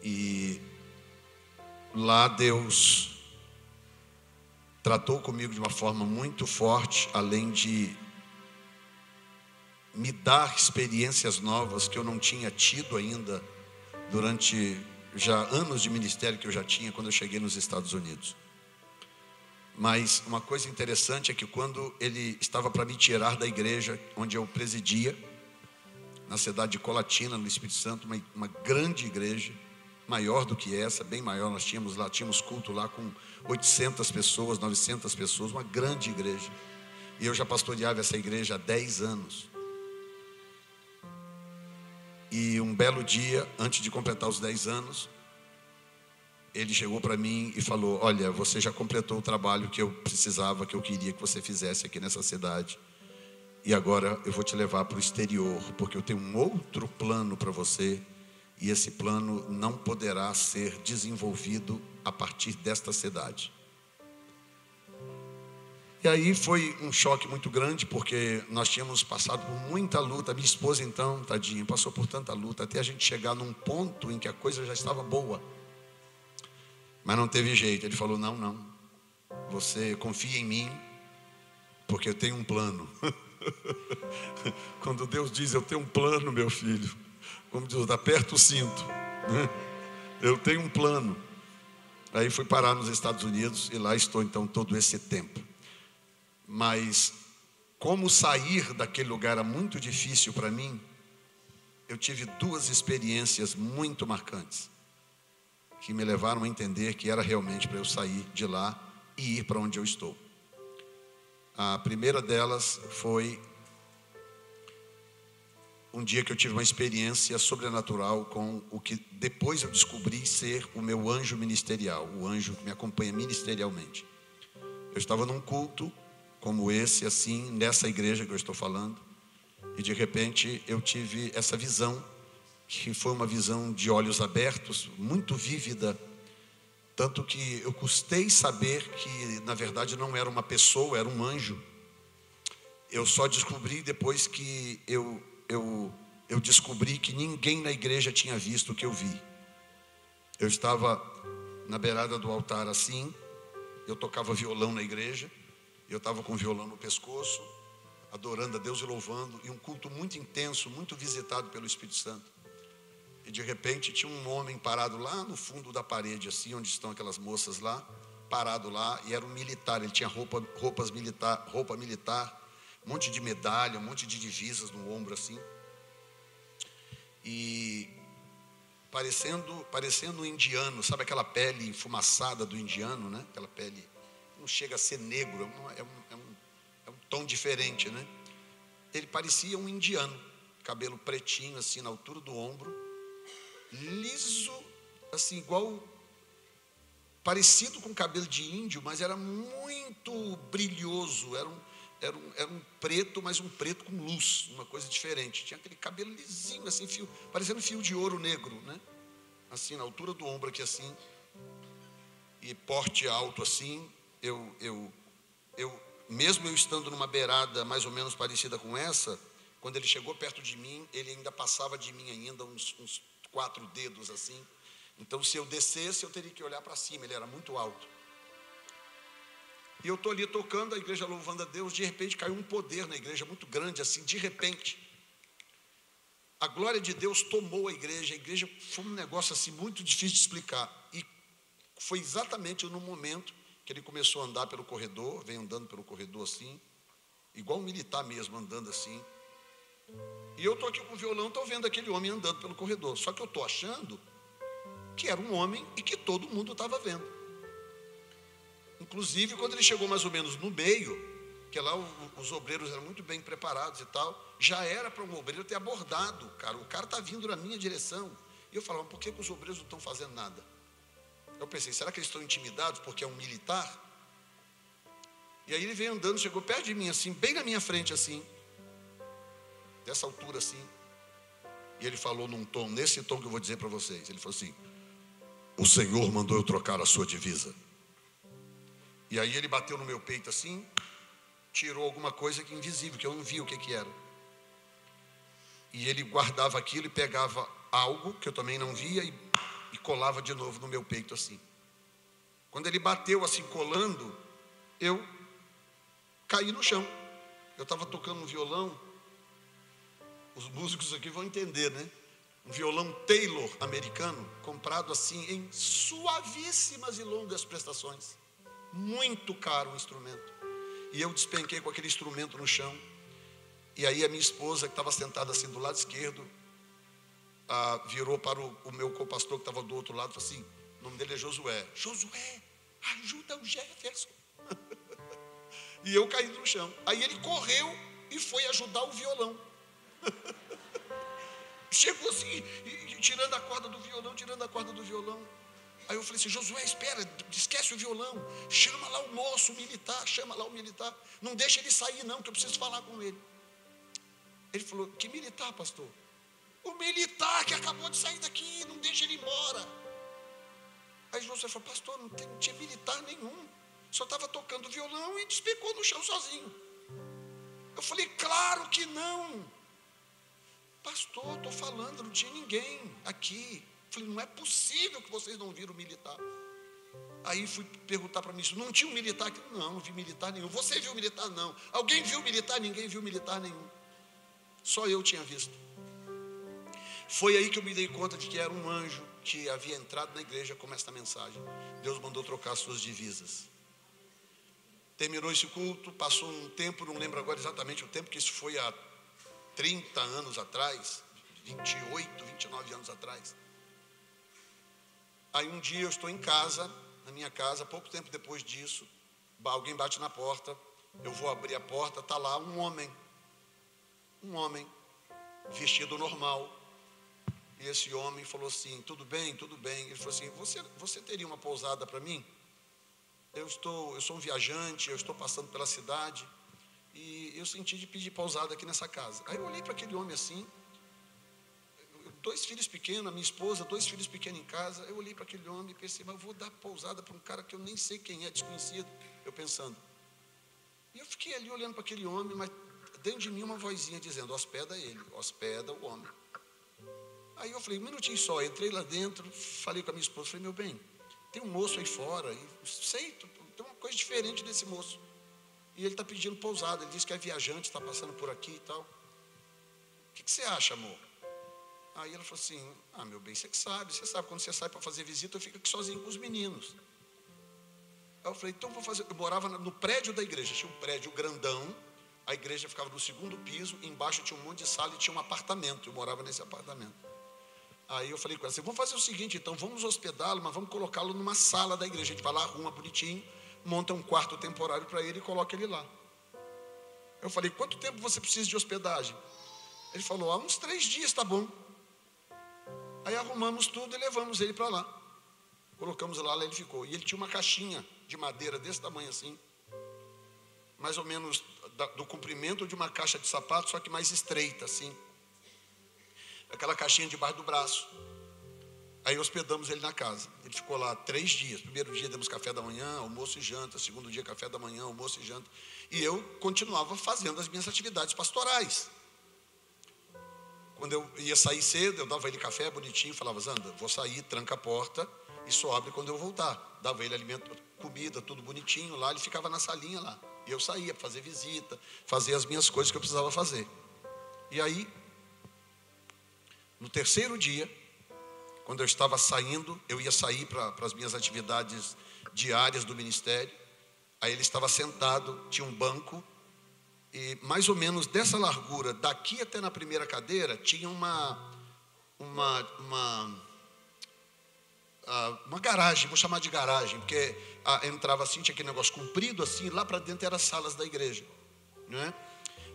E lá Deus tratou comigo de uma forma muito forte, além de me dar experiências novas que eu não tinha tido ainda durante já anos de ministério que eu já tinha quando eu cheguei nos Estados Unidos. Mas uma coisa interessante é que quando ele estava para me tirar da igreja onde eu presidia, na cidade de Colatina, no Espírito Santo, uma grande igreja, maior do que essa, bem maior, nós tínhamos culto lá com 800 pessoas, 900 pessoas, uma grande igreja. E eu já pastoreava essa igreja há 10 anos. E um belo dia, antes de completar os 10 anos, ele chegou para mim e falou: olha, você já completou o trabalho que eu precisava, que eu queria que você fizesse aqui nessa cidade. E agora eu vou te levar para o exterior, porque eu tenho um outro plano para você. E esse plano não poderá ser desenvolvido a partir desta cidade. E aí foi um choque muito grande, porque nós tínhamos passado por muita luta. Minha esposa então, tadinha, passou por tanta luta, até a gente chegar num ponto em que a coisa já estava boa. Mas não teve jeito. Ele falou: não, você confia em mim, porque eu tenho um plano. Quando Deus diz eu tenho um plano, meu filho, como Deus, aperta o cinto, né? Eu tenho um plano. Aí fui parar nos Estados Unidos e lá estou então todo esse tempo. Mas como sair daquele lugar era muito difícil para mim, eu tive 2 experiências muito marcantes que me levaram a entender que era realmente para eu sair de lá e ir para onde eu estou. A primeira delas foi um dia que eu tive uma experiência sobrenatural com o que depois eu descobri ser o meu anjo ministerial, o anjo que me acompanha ministerialmente. Eu estava num culto como esse, assim, nessa igreja que eu estou falando, e de repente eu tive essa visão, que foi uma visão de olhos abertos, muito vívida, tanto que eu custei saber que na verdade não era uma pessoa, era um anjo. Eu só descobri depois que eu descobri que ninguém na igreja tinha visto o que eu vi. Eu estava na beirada do altar assim, eu tocava violão na igreja, eu estava com o violão no pescoço, adorando a Deus e louvando, e um culto muito intenso, muito visitado pelo Espírito Santo. E de repente tinha um homem parado lá no fundo da parede, assim, onde estão aquelas moças lá, parado lá, e era um militar. Ele tinha roupa militar, um monte de medalha, um monte de divisas no ombro assim, e parecendo um indiano, sabe aquela pele enfumaçada do indiano, né? Aquela pele não chega a ser negro, é um tom diferente, né? Ele parecia um indiano, cabelo pretinho assim na altura do ombro, liso, assim, igual, parecido com cabelo de índio, mas era muito brilhoso, era um preto, mas um preto com luz, uma coisa diferente. Tinha aquele cabelo lisinho, assim, parecendo fio de ouro negro, né? Assim, na altura do ombro aqui, assim, e porte alto, assim. Mesmo eu estando numa beirada mais ou menos parecida com essa, quando ele chegou perto de mim, ele ainda passava de mim ainda uns 4 dedos assim. Então se eu descesse, eu teria que olhar para cima, ele era muito alto. E eu estou ali tocando, a igreja louvando a Deus, de repente caiu um poder na igreja muito grande, assim, de repente. a glória de Deus tomou a igreja foi um negócio assim muito difícil de explicar, e foi exatamente no momento que ele começou a andar pelo corredor, vem andando pelo corredor assim, igual um militar mesmo, andando assim, e eu estou aqui com o violão, estou vendo aquele homem andando pelo corredor, só que eu estou achando que era um homem e que todo mundo estava vendo. Inclusive, quando ele chegou mais ou menos no meio, que lá os obreiros eram muito bem preparados e tal, já era para um obreiro ter abordado o cara está vindo na minha direção, e eu falava, por que os obreiros não estão fazendo nada? Eu pensei, será que eles estão intimidados porque é um militar? E aí ele veio andando, chegou perto de mim assim, bem na minha frente assim, dessa altura assim, e ele falou num tom, nesse tom que eu vou dizer para vocês, ele falou assim, o Senhor mandou eu trocar a sua divisa. E aí ele bateu no meu peito assim, tirou alguma coisa que invisível, que eu não vi o que era. E ele guardava aquilo e pegava algo que eu também não via e colava de novo no meu peito assim. Quando ele bateu assim, colando, eu caí no chão. Eu estava tocando um violão, os músicos aqui vão entender, né? Um violão Taylor americano, comprado assim em suavíssimas e longas prestações. Muito caro o instrumento. E eu despenquei com aquele instrumento no chão. E aí a minha esposa, que estava sentada assim do lado esquerdo, virou para o meu co-pastor que estava do outro lado e falou assim, o nome dele é Josué. Josué, ajuda o Jefferson. E eu caí no chão. Aí ele correu e foi ajudar o violão. Chegou assim, tirando a corda do violão. Aí eu falei assim, Josué, espera, esquece o violão, chama lá o moço, o militar, não deixa ele sair não, que eu preciso falar com ele. Ele falou, que militar, pastor? O militar que acabou de sair daqui, não deixa ele ir embora. Aí Josué falou, pastor, não tinha militar nenhum, só estava tocando violão e despecou no chão sozinho. Eu falei, claro que não. Pastor, estou falando, não tinha ninguém aqui. Falei, não é possível que vocês não viram o militar. Aí fui perguntar para mim, não tinha um militar aqui? Não vi militar nenhum. Você viu militar? Não. Alguém viu militar? Ninguém viu militar nenhum. Só eu tinha visto. Foi aí que eu me dei conta de que era um anjo que havia entrado na igreja com esta mensagem. Deus mandou trocar suas divisas. Terminou esse culto, passou um tempo, não lembro agora exatamente o tempo, que isso foi há 30 anos atrás, 28, 29 anos atrás. Aí um dia eu estou em casa, na minha casa, pouco tempo depois disso, alguém bate na porta, eu vou abrir a porta, está lá um homem, vestido normal, e esse homem falou assim, tudo bem, ele falou assim, você teria uma pousada para mim? Eu sou um viajante, eu estou passando pela cidade, e eu senti de pedir pousada aqui nessa casa. Aí eu olhei para aquele homem assim, 2 filhos pequenos, a minha esposa, 2 filhos pequenos em casa. Eu olhei para aquele homem e pensei, mas eu vou dar pousada para um cara que eu nem sei quem é, desconhecido. Eu pensando. E eu fiquei ali olhando para aquele homem, mas dentro de mim uma vozinha dizendo, hospeda ele, hospeda o homem. Aí eu falei, um minutinho só, entrei lá dentro, falei com a minha esposa, falei, meu bem, tem um moço aí fora, e sei, tem uma coisa diferente desse moço. E ele está pedindo pousada, ele disse que é viajante, está passando por aqui e tal. O que você acha, amor? Aí ela falou assim, meu bem, você sabe quando você sai para fazer visita, eu fico aqui sozinho com os meninos. Aí eu falei, então vou fazer, eu morava no prédio da igreja, tinha um prédio grandão, a igreja ficava no 2º piso, embaixo tinha um monte de sala e tinha um apartamento, eu morava nesse apartamento. Aí eu falei com ela assim, vamos fazer o seguinte, então vamos hospedá-lo, mas vamos colocá-lo numa sala da igreja, a gente vai lá, arruma bonitinho, monta um quarto temporário para ele e coloca ele lá. Eu falei, quanto tempo você precisa de hospedagem? Ele falou, uns 3 dias, tá bom. Aí arrumamos tudo e levamos ele para lá. Colocamos lá ele ficou. E ele tinha uma caixinha de madeira desse tamanho assim, mais ou menos do comprimento de uma caixa de sapato, só que mais estreita assim. Aquela caixinha debaixo do braço. Aí hospedamos ele na casa. Ele ficou lá 3 dias. Primeiro dia demos café da manhã, almoço e janta. Segundo dia café da manhã, almoço e janta. E eu continuava fazendo as minhas atividades pastorais. Quando eu ia sair cedo, eu dava ele café bonitinho, falava, Zanda, vou sair, tranca a porta e só abre quando eu voltar. Dava ele alimento, comida, tudo bonitinho lá, ele ficava na salinha lá. E eu saía para fazer visita, fazer as minhas coisas que eu precisava fazer. E aí, No terceiro dia, quando eu estava saindo, eu ia sair para as minhas atividades diárias do ministério. Aí ele estava sentado, tinha um banco, e mais ou menos dessa largura, daqui até na primeira cadeira, tinha uma garagem, vou chamar de garagem, porque entrava assim, tinha aquele negócio comprido assim, lá para dentro eram as salas da igreja, não é?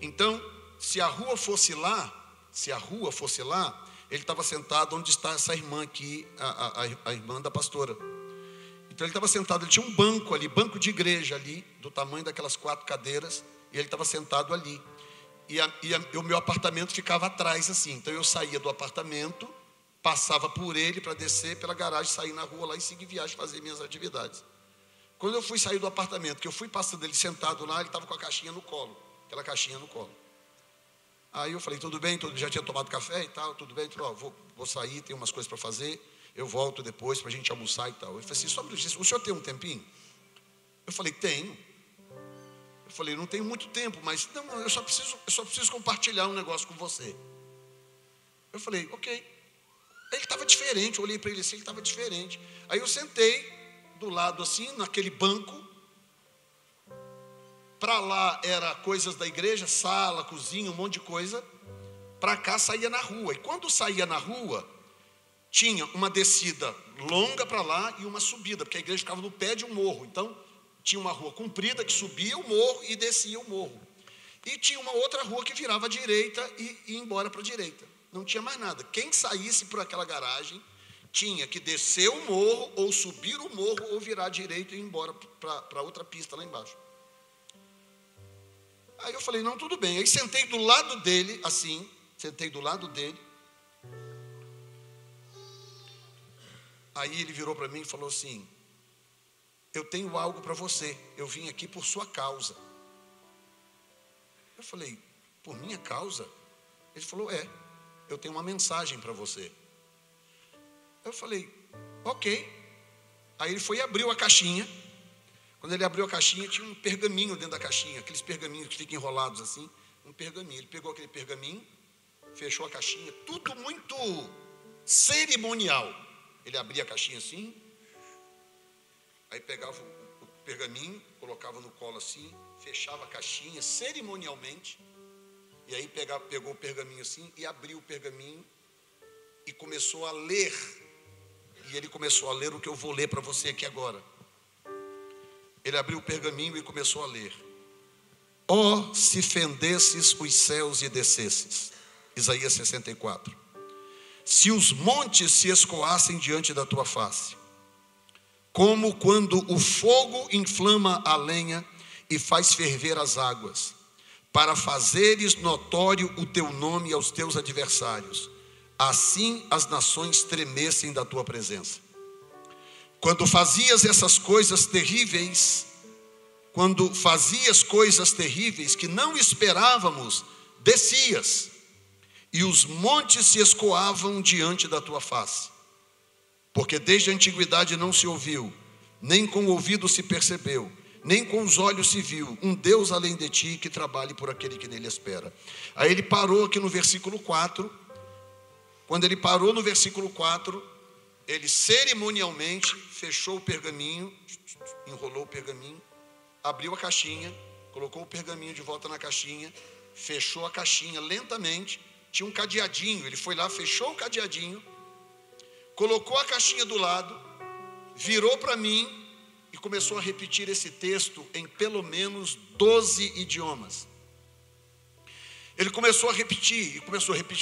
Então, se a rua fosse lá, ele estava sentado onde está essa irmã aqui, a irmã da pastora. Então ele estava sentado, ele tinha um banco ali, banco de igreja ali, do tamanho daquelas 4 cadeiras, e ele estava sentado ali. E o meu apartamento ficava atrás assim, então eu saía do apartamento, passava por ele para descer pela garagem, sair na rua lá e seguir viagem, fazer minhas atividades. Quando eu fui sair do apartamento, que eu fui passando ele sentado lá, ele estava com a caixinha no colo, aquela caixinha no colo. Aí eu falei, tudo bem, já tinha tomado café e tal, tudo bem, vou sair, tem umas coisas para fazer, eu volto depois para a gente almoçar e tal. Eu falei assim, o senhor tem um tempinho? Eu falei, tenho. Eu falei, não tenho muito tempo, mas não, eu só preciso compartilhar um negócio com você. Eu falei, ok. Ele estava diferente, eu olhei para ele assim, ele estava diferente. Aí eu sentei do lado assim, naquele banco. Para lá era coisas da igreja, sala, cozinha, um monte de coisa. Para cá saía na rua. E quando saía na rua, tinha uma descida longa para lá e uma subida, porque a igreja ficava no pé de um morro. Então, tinha uma rua comprida que subia o morro e descia o morro. E tinha uma outra rua que virava à direita e ia embora para a direita. Não tinha mais nada. Quem saísse por aquela garagem tinha que descer o morro, ou subir o morro, ou virar à direita e ir embora para outra pista lá embaixo. Aí eu falei, não, tudo bem. Aí sentei do lado dele, assim, Aí ele virou para mim e falou assim, eu tenho algo para você, eu vim aqui por sua causa. Eu falei, por minha causa? Ele falou, eu tenho uma mensagem para você. Eu falei, ok. Aí ele foi e abriu a caixinha. Quando ele abriu a caixinha, tinha um pergaminho dentro da caixinha, aqueles pergaminhos que ficam enrolados assim, um pergaminho. Ele pegou aquele pergaminho, fechou a caixinha, tudo muito cerimonial. Ele abria a caixinha assim, aí pegava o pergaminho, colocava no colo assim, fechava a caixinha cerimonialmente, e aí pegou o pergaminho assim e abriu o pergaminho e começou a ler. E ele começou a ler o que eu vou ler para você aqui agora. Ele abriu o pergaminho e começou a ler. Ó, se fendesses os céus e descesses. Isaías 64. Se os montes se escoassem diante da tua face, como quando o fogo inflama a lenha e faz ferver as águas, para fazeres notório o teu nome aos teus adversários, assim as nações tremessem da tua presença. Quando fazias essas coisas terríveis, quando fazias coisas terríveis que não esperávamos, descias, e os montes se escoavam diante da tua face. Porque desde a antiguidade não se ouviu, nem com o ouvido se percebeu, nem com os olhos se viu, um Deus além de ti que trabalhe por aquele que nele espera. Aí ele parou aqui no versículo 4. Quando ele parou no versículo 4, ele cerimonialmente fechou o pergaminho, enrolou o pergaminho, abriu a caixinha, colocou o pergaminho de volta na caixinha, fechou a caixinha lentamente. Tinha um cadeadinho, ele foi lá, fechou o cadeadinho, colocou a caixinha do lado, virou para mim e começou a repetir esse texto em pelo menos 12 idiomas. Ele começou a repetir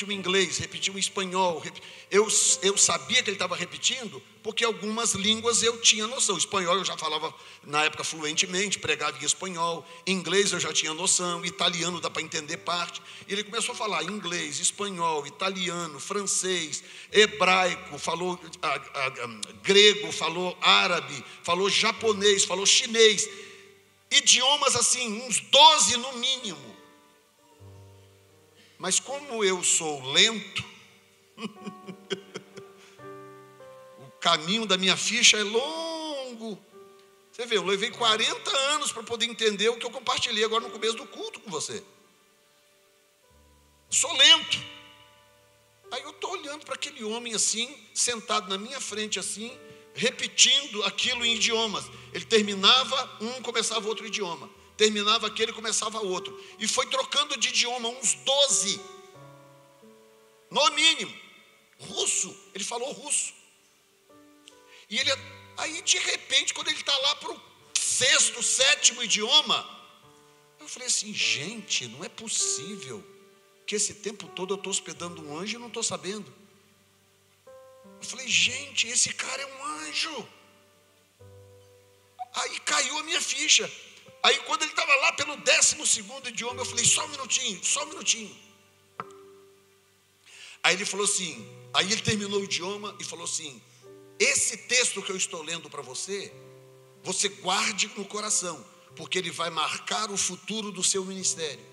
o inglês, repetiu o espanhol. Eu sabia que ele estava repetindo, porque algumas línguas eu tinha noção. Espanhol eu já falava na época fluentemente, pregava em espanhol. Inglês eu já tinha noção, italiano dá para entender parte. E ele começou a falar inglês, espanhol, italiano, francês, hebraico, falou grego, falou árabe, falou japonês, falou chinês. Idiomas assim, uns 12 no mínimo. Mas como eu sou lento, o caminho da minha ficha é longo. Você vê, eu levei 40 anos para poder entender o que eu compartilhei agora no começo do culto com você. Sou lento. Aí eu estou olhando para aquele homem assim, sentado na minha frente assim, repetindo aquilo em idiomas. Ele terminava um, começava outro idioma. Terminava aquele, começava outro. E foi trocando de idioma, uns 12. No mínimo. Russo. Ele falou russo. E ele, aí de repente, quando ele está lá para o 6º, 7º idioma, eu falei assim, gente, não é possível que esse tempo todo eu estou hospedando um anjo e não estou sabendo. Eu falei, gente, esse cara é um anjo. Aí caiu a minha ficha. Aí quando ele estava lá pelo 12º idioma, eu falei, só um minutinho. Aí ele falou assim, aí ele terminou o idioma e falou assim, esse texto que eu estou lendo para você, você guarde no coração, porque ele vai marcar o futuro do seu ministério.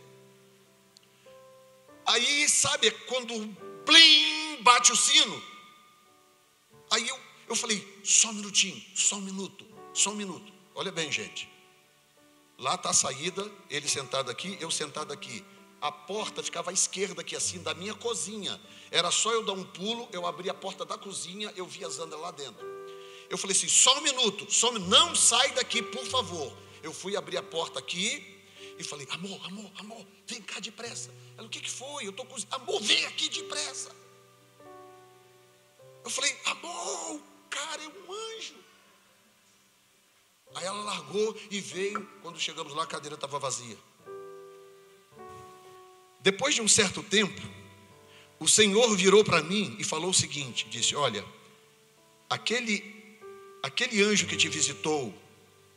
Aí, sabe, quando plim, bate o sino, aí eu falei, só um minuto. Olha bem, gente. Lá está a saída, ele sentado aqui, eu sentado aqui. A porta ficava à esquerda aqui assim, da minha cozinha. Era só eu dar um pulo, eu abri a porta da cozinha, eu vi a Zandra lá dentro. Eu falei assim, só um minuto, não sai daqui, por favor. Eu fui abrir a porta aqui e falei, amor, vem cá depressa. Ela, o que foi? Eu estou cozinhando. Amor, vem aqui depressa. Eu falei, amor, o cara é um anjo. Aí ela largou e veio. Quando chegamos lá, a cadeira estava vazia. Depois de um certo tempo, o Senhor virou para mim e falou o seguinte, disse, olha, aquele anjo que te visitou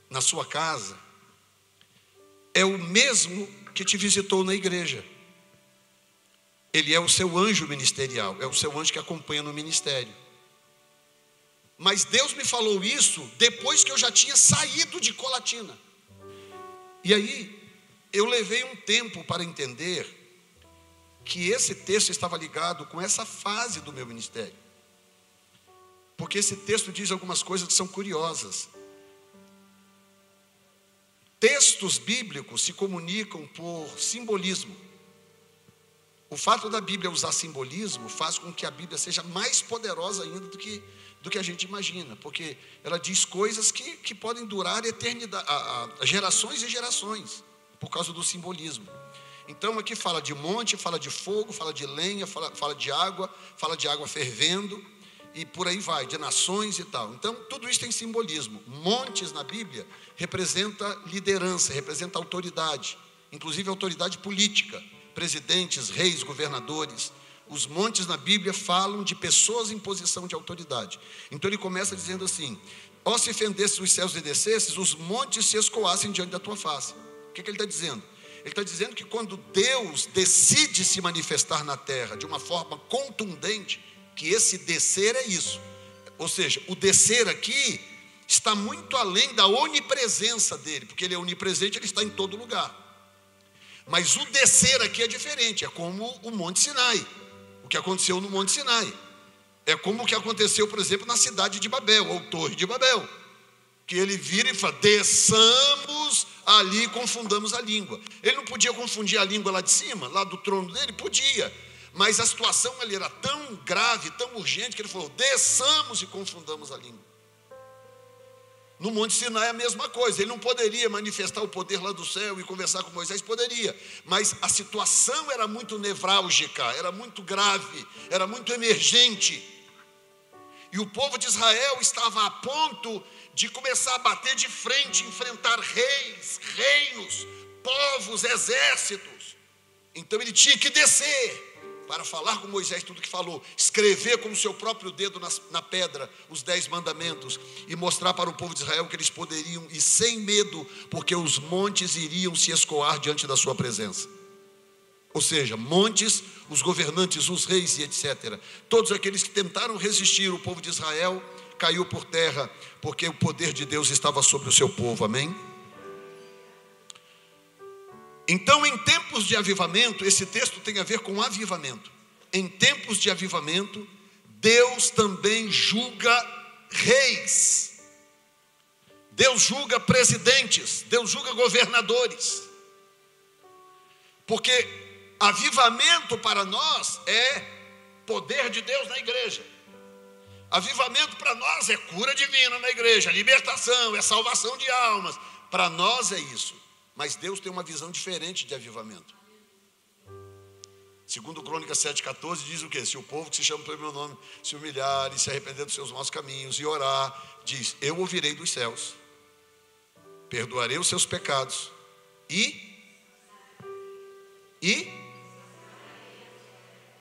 na sua casa é o mesmo que te visitou na igreja. Ele é o seu anjo ministerial, é o seu anjo que acompanha no ministério. Mas Deus me falou isso depois que eu já tinha saído de Colatina. E aí eu levei um tempo para entender que esse texto estava ligado com essa fase do meu ministério. Porque esse texto diz algumas coisas que são curiosas. Textos bíblicos se comunicam por simbolismo. O fato da Bíblia usar simbolismo faz com que a Bíblia seja mais poderosa ainda do que a gente imagina, porque ela diz coisas que podem durar eternidade, gerações e gerações, por causa do simbolismo. Então aqui fala de monte, fala de fogo, fala de lenha, fala de água fervendo, e por aí vai, de nações e tal. Então tudo isso tem simbolismo. Montes na Bíblia representa liderança, representa autoridade, inclusive autoridade política, presidentes, reis, governadores. Os montes na Bíblia falam de pessoas em posição de autoridade. Então ele começa dizendo assim, ó, se fendesses os céus e descesses, os montes se escoassem diante da tua face. O que ele está dizendo? Ele está dizendo que quando Deus decide se manifestar na terra de uma forma contundente, que esse descer é isso. Ou seja, o descer aqui está muito além da onipresença dele, porque ele é onipresente, ele está em todo lugar. Mas o descer aqui é diferente, é como o Monte Sinai, o que aconteceu no Monte Sinai. É como o que aconteceu, por exemplo, na cidade de Babel, ou Torre de Babel, que ele vira e fala, desçamos ali e confundamos a língua. Ele não podia confundir a língua lá de cima, lá do trono dele? Podia, mas a situação ali era tão grave, tão urgente, que ele falou, desçamos e confundamos a língua. No Monte Sinai é a mesma coisa, ele não poderia manifestar o poder lá do céu e conversar com Moisés, poderia, mas a situação era muito nevrálgica, era muito grave, era muito emergente, e o povo de Israel estava a ponto de começar a bater de frente, enfrentar reis, reinos, povos, exércitos. Então ele tinha que descer para falar com Moisés tudo que falou, escrever com o seu próprio dedo na pedra os 10 mandamentos e mostrar para o povo de Israel que eles poderiam ir sem medo, porque os montes iriam se escoar diante da sua presença. Ou seja, montes, os governantes, os reis e etc. Todos aqueles que tentaram resistir, o povo de Israel caiu por terra, porque o poder de Deus estava sobre o seu povo, amém? Então, em tempos de avivamento, esse texto tem a ver com avivamento. Em tempos de avivamento, Deus também julga reis. Deus julga presidentes, Deus julga governadores. Porque avivamento para nós é poder de Deus na igreja. Avivamento para nós é cura divina na igreja, libertação, é salvação de almas. Para nós é isso. Mas Deus tem uma visão diferente de avivamento. Segundo Crônicas 7,14 diz o quê? Se o povo que se chama pelo meu nome se humilhar e se arrepender dos seus maus caminhos e orar, diz, eu ouvirei dos céus, perdoarei os seus pecados e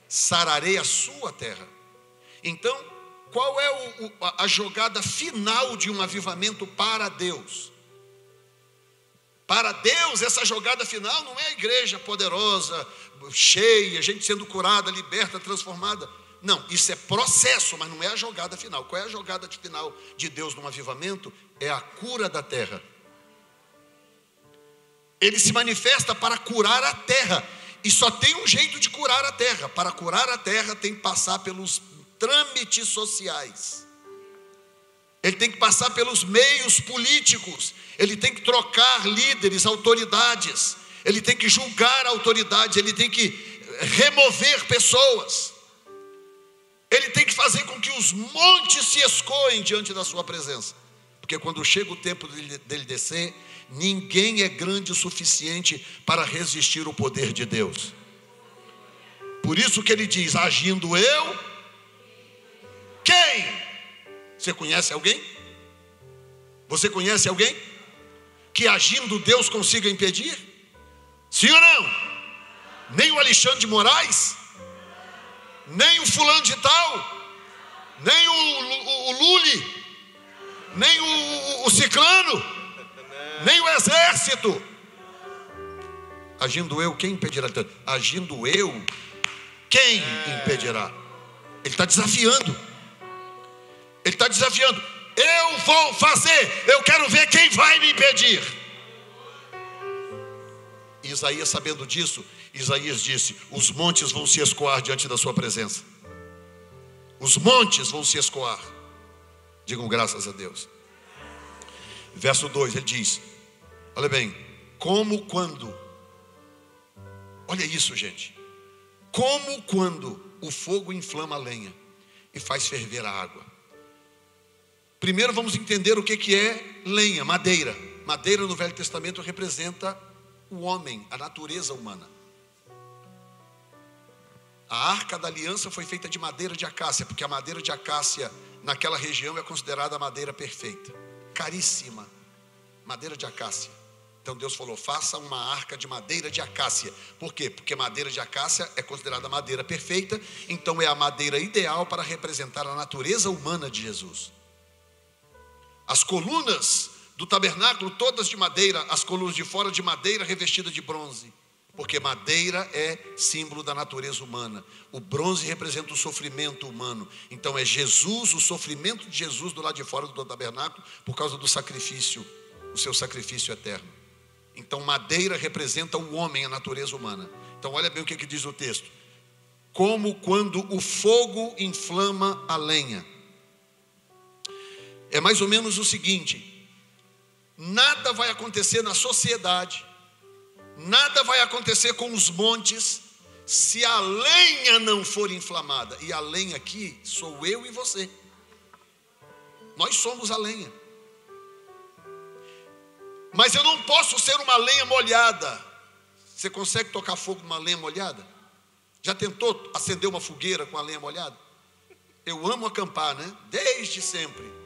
sararei a sua terra. Então, qual é a jogada final de um avivamento para Deus? Para Deus, essa jogada final não é a igreja poderosa, cheia, gente sendo curada, liberta, transformada. Não, isso é processo, mas não é a jogada final. Qual é a jogada final de Deus num avivamento? É a cura da terra. Ele se manifesta para curar a terra. E só tem um jeito de curar a terra. Para curar a terra tem que passar pelos trâmites sociais. Ele tem que passar pelos meios políticos. Ele tem que trocar líderes, autoridades. Ele tem que julgar autoridades. Ele tem que remover pessoas. Ele tem que fazer com que os montes se escoem diante da sua presença. Porque quando chega o tempo dele descer, ninguém é grande o suficiente para resistir ao poder de Deus. Por isso que ele diz, agindo eu, quem? Você conhece alguém? Você conhece alguém que agindo Deus consiga impedir? Sim ou não? Nem o Alexandre de Moraes, nem o fulano de tal, nem o Lule, nem o ciclano, nem o exército. Agindo eu, quem impedirá? Agindo eu, quem impedirá? Ele está desafiando. Ele está desafiando. Eu vou fazer. Eu quero ver quem vai me impedir. Isaías, sabendo disso, Isaías disse, os montes vão se escoar diante da sua presença. Os montes vão se escoar. Digam graças a Deus. Verso 2, ele diz, olha bem, como quando, olha isso, gente, como quando o fogo inflama a lenha e faz ferver a água. Primeiro vamos entender o que é lenha, madeira. Madeira no Velho Testamento representa o homem, a natureza humana. A Arca da Aliança foi feita de madeira de acácia, porque a madeira de acácia naquela região é considerada a madeira perfeita, caríssima, madeira de acácia. Então Deus falou, faça uma arca de madeira de acácia. Por quê? Porque madeira de acácia é considerada a madeira perfeita, então é a madeira ideal para representar a natureza humana de Jesus. As colunas do tabernáculo, todas de madeira, as colunas de fora de madeira revestida de bronze, porque madeira é símbolo da natureza humana. O bronze representa o sofrimento humano. Então é Jesus, o sofrimento de Jesus do lado de fora do tabernáculo, por causa do sacrifício, o seu sacrifício eterno. Então madeira representa o homem, a natureza humana. Então olha bem o que diz o texto. Como quando o fogo inflama a lenha. É mais ou menos o seguinte: nada vai acontecer na sociedade, nada vai acontecer com os montes, se a lenha não for inflamada. E a lenha aqui sou eu e você. Nós somos a lenha. Mas eu não posso ser uma lenha molhada. Você consegue tocar fogo numa lenha molhada? Já tentou acender uma fogueira com a lenha molhada? Eu amo acampar, né? Desde sempre.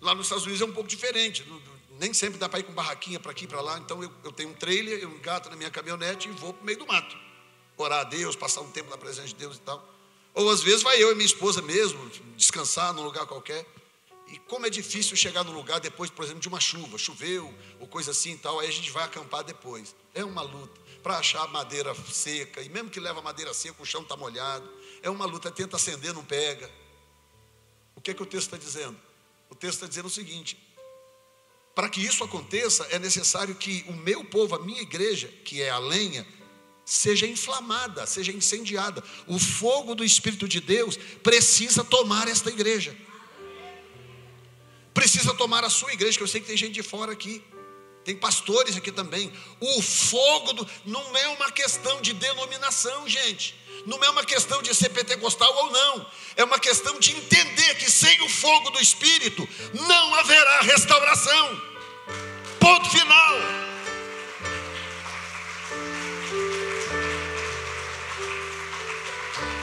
Lá nos Estados Unidos é um pouco diferente. Nem sempre dá para ir com barraquinha para aqui e para lá. Então eu tenho um trailer, eu engato na minha caminhonete e vou para o meio do mato. Orar a Deus, passar um tempo na presença de Deus e tal. Ou às vezes vai eu e minha esposa mesmo, descansar num lugar qualquer. E como é difícil chegar num lugar depois, por exemplo, de uma chuva. Choveu ou coisa assim e tal. Aí a gente vai acampar depois. É uma luta para achar madeira seca. E mesmo que leva madeira seca, o chão está molhado. É uma luta, tenta acender, não pega. O que o texto está dizendo? O texto está dizendo o seguinte: para que isso aconteça, é necessário que o meu povo, a minha igreja, que é a lenha, seja inflamada, seja incendiada. O fogo do Espírito de Deus precisa tomar esta igreja. Precisa tomar a sua igreja, que eu sei que tem gente de fora aqui. Tem pastores aqui também. O fogo não é uma questão de denominação, gente. Não é uma questão de ser pentecostal ou não. É uma questão de entender que sem o fogo do Espírito não haverá restauração. Ponto final.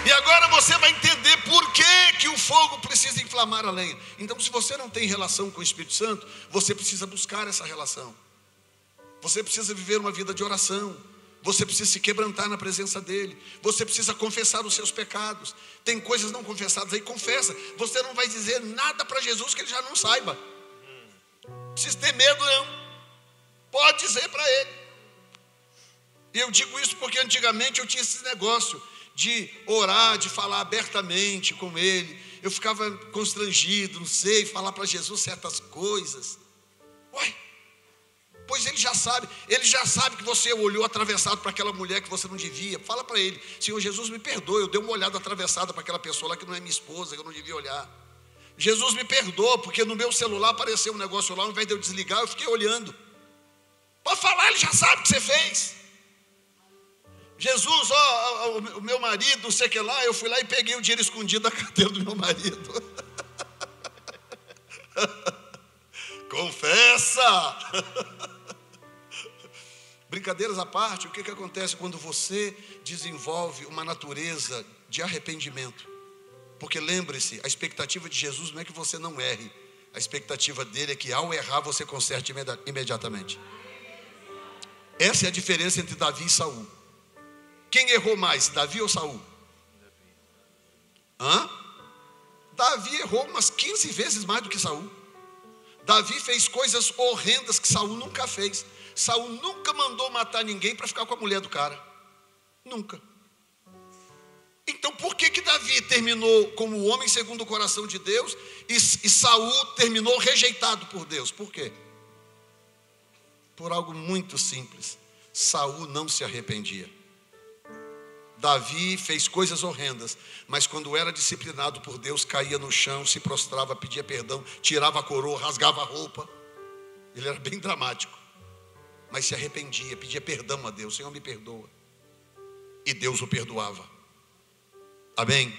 E agora você vai entender por que o fogo precisa inflamar a lenha. Então, se você não tem relação com o Espírito Santo, você precisa buscar essa relação. Você precisa viver uma vida de oração. Você precisa se quebrantar na presença dele. Você precisa confessar os seus pecados. Tem coisas não confessadas aí, confessa. Você não vai dizer nada para Jesus que ele já não saiba. Não precisa ter medo não. Pode dizer para ele. E eu digo isso porque antigamente eu tinha esse negócio de orar, de falar abertamente com ele. Eu ficava constrangido, não sei, falar para Jesus certas coisas. Uai, pois ele já sabe que você olhou atravessado para aquela mulher que você não devia. Fala para ele: Senhor Jesus, me perdoa, eu dei uma olhada atravessada para aquela pessoa lá que não é minha esposa, que eu não devia olhar. Jesus, me perdoa, porque no meu celular apareceu um negócio lá, ao invés de eu desligar, eu fiquei olhando. Pode falar, ele já sabe o que você fez. Jesus, o meu marido, não sei o que lá, eu fui lá e peguei o dinheiro escondido da carteira do meu marido. Confessa! Brincadeiras à parte, o que acontece quando você desenvolve uma natureza de arrependimento? Porque lembre-se, a expectativa de Jesus não é que você não erre. A expectativa dele é que ao errar você conserte imediatamente. Essa é a diferença entre Davi e Saul. Quem errou mais, Davi ou Saul? Davi errou umas 15 vezes mais do que Saul. Davi fez coisas horrendas que Saul nunca fez. Saul nunca mandou matar ninguém para ficar com a mulher do cara. Nunca. Então por que Davi terminou como o homem segundo o coração de Deus e Saul terminou rejeitado por Deus? Por quê? Por algo muito simples. Saul não se arrependia. Davi fez coisas horrendas, mas quando era disciplinado por Deus, caía no chão, se prostrava, pedia perdão, tirava a coroa, rasgava a roupa. Ele era bem dramático, mas se arrependia, pedia perdão a Deus: Senhor, me perdoa. E Deus o perdoava. Amém?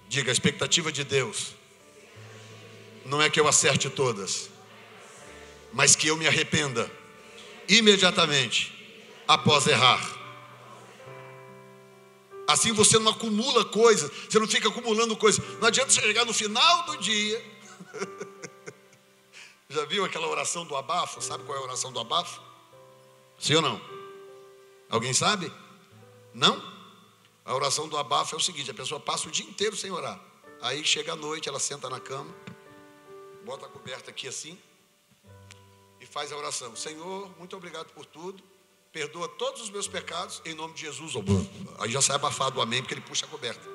Diga: a expectativa de Deus não é que eu acerte todas, mas que eu me arrependa imediatamente após errar. Assim você não acumula coisas, você não fica acumulando coisas. Não adianta você chegar no final do dia. Já viu aquela oração do abafo? Sabe qual é a oração do abafo? Sim ou não? Alguém sabe? Não? A oração do abafo é o seguinte: a pessoa passa o dia inteiro sem orar. Aí chega a noite, ela senta na cama, bota a coberta aqui assim e faz a oração: Senhor, muito obrigado por tudo. Perdoa todos os meus pecados, em nome de Jesus. Aí já sai abafado o amém, porque ele puxa a coberta.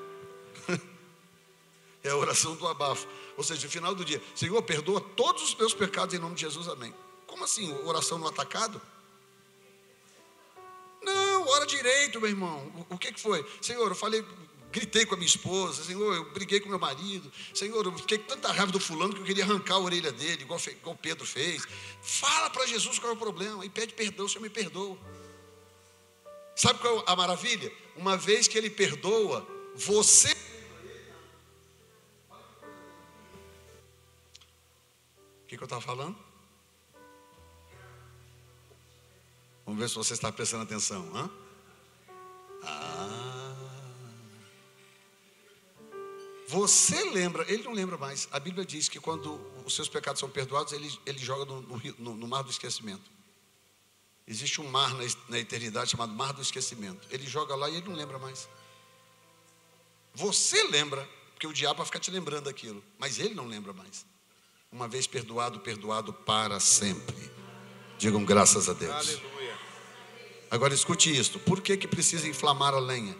É a oração do abafo. Ou seja, no final do dia: Senhor, perdoa todos os meus pecados, em nome de Jesus, amém. Como assim? Oração no atacado? Não, ora direito, meu irmão. O que foi? Senhor, eu falei, gritei com a minha esposa. Senhor, eu briguei com meu marido. Senhor, eu fiquei com tanta raiva do fulano que eu queria arrancar a orelha dele, igual Pedro fez. Fala para Jesus qual é o problema e pede perdão: Senhor, me perdoa. Sabe qual é a maravilha? Uma vez que ele perdoa, você... O que eu estava falando? Vamos ver se você está prestando atenção. Você lembra? Ele não lembra mais. A Bíblia diz que quando os seus pecados são perdoados, ele joga no mar do esquecimento. Existe um mar na eternidade chamado mar do esquecimento. Ele joga lá e ele não lembra mais. Você lembra, porque o diabo vai ficar te lembrando daquilo, mas ele não lembra mais. Uma vez perdoado, perdoado para sempre. Digam graças a Deus. Aleluia. Agora escute isto: por que precisa inflamar a lenha?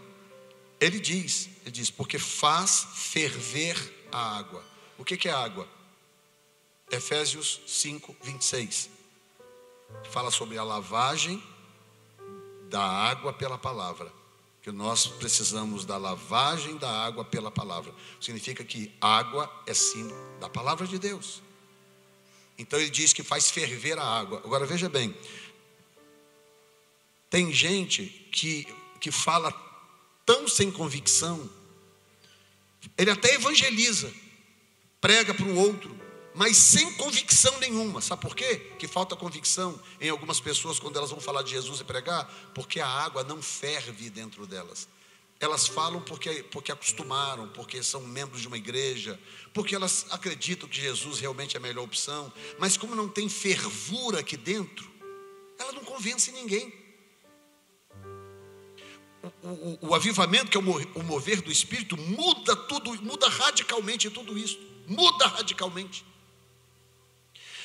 Ele diz, porque faz ferver a água. O que é água? Efésios 5, 26. Fala sobre a lavagem da água pela palavra. Que nós precisamos da lavagem da água pela palavra. Significa que água é símbolo da palavra de Deus. Então ele diz que faz ferver a água. Agora veja bem, tem gente que fala tão sem convicção, ele até evangeliza, prega para o outro, mas sem convicção nenhuma. Sabe por quê? Que falta convicção em algumas pessoas quando elas vão falar de Jesus e pregar, porque a água não ferve dentro delas. Elas falam porque acostumaram, porque são membros de uma igreja, porque elas acreditam que Jesus realmente é a melhor opção, mas como não tem fervura aqui dentro, ela não convence ninguém. O avivamento, que é o mover do Espírito, muda tudo, muda radicalmente tudo isso, muda radicalmente.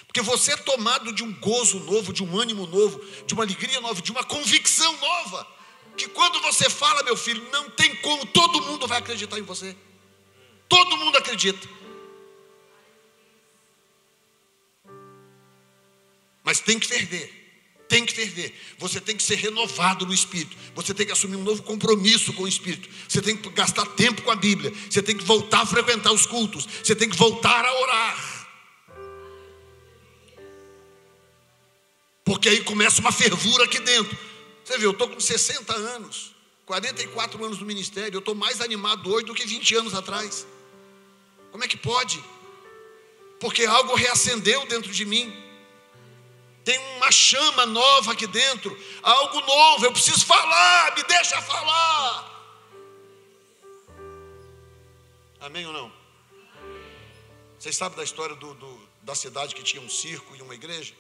Porque você é tomado de um gozo novo, de um ânimo novo, de uma alegria nova, de uma convicção nova, que quando você fala, meu filho, não tem como, todo mundo vai acreditar em você. Todo mundo acredita. Mas tem que ferver. Tem que ferver. Você tem que ser renovado no Espírito. Você tem que assumir um novo compromisso com o Espírito. Você tem que gastar tempo com a Bíblia. Você tem que voltar a frequentar os cultos. Você tem que voltar a orar. Porque aí começa uma fervura aqui dentro. Você viu, eu estou com 60 anos, 44 anos no ministério. Eu estou mais animado hoje do que 20 anos atrás. Como é que pode? Porque algo reacendeu dentro de mim. Tem uma chama nova aqui dentro, algo novo, eu preciso falar, me deixa falar. Amém ou não? Vocês sabem da história da cidade que tinha um circo e uma igreja?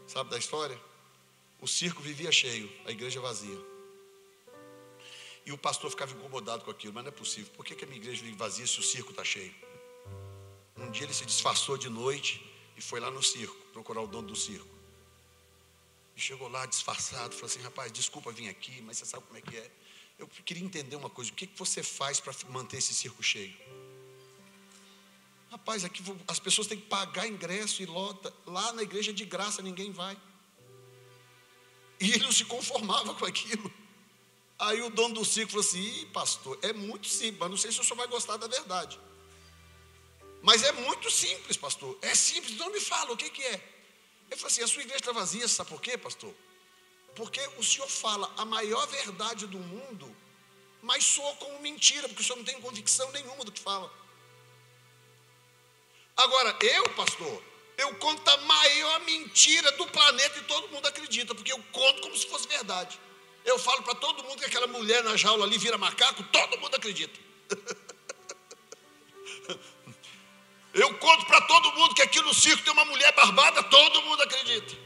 Sabe da história? O circo vivia cheio, a igreja vazia. E o pastor ficava incomodado com aquilo, mas não é possível, por que a minha igreja vive vazia se o circo está cheio? Um dia ele se disfarçou de noite e foi lá no circo, procurar o dono do circo. E chegou lá disfarçado, falou assim: rapaz, desculpa vir aqui, mas você sabe como é que é. Eu queria entender uma coisa, o que você faz para manter esse circo cheio? Rapaz, aqui as pessoas têm que pagar ingresso e lota. Lá na igreja de graça ninguém vai. E ele não se conformava com aquilo. Aí o dono do circo falou assim: ih, pastor, é muito simples, mas não sei se o senhor vai gostar da verdade. Mas é muito simples, pastor. É simples, então me fala, o que é? Ele falou assim: a sua igreja está vazia, sabe por quê, pastor? Porque o senhor fala a maior verdade do mundo, mas soa como mentira, porque o senhor não tem convicção nenhuma do que fala. Agora, pastor, eu conto a maior mentira do planeta e todo mundo acredita, porque eu conto como se fosse verdade. Eu falo para todo mundo que aquela mulher na jaula ali vira macaco, todo mundo acredita. Eu conto para todo mundo que aqui no circo tem uma mulher barbada, todo mundo acredita.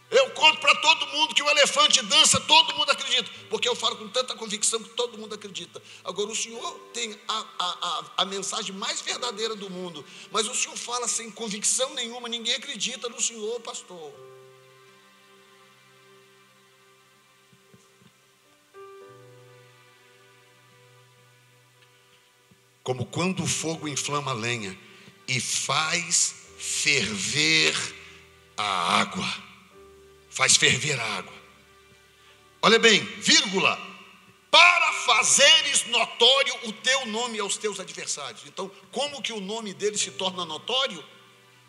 Eu conto para todo mundo que o elefante dança, todo mundo acredita, porque eu falo com tanta convicção que todo mundo acredita. Agora o senhor tem a mensagem mais verdadeira do mundo, mas o senhor fala sem convicção nenhuma, ninguém acredita no senhor, pastor. Como quando o fogo inflama a lenha e faz ferver a água. Faz ferver a água. Olha bem, vírgula, para fazeres notório o teu nome aos teus adversários. Então, como que o nome dele se torna notório?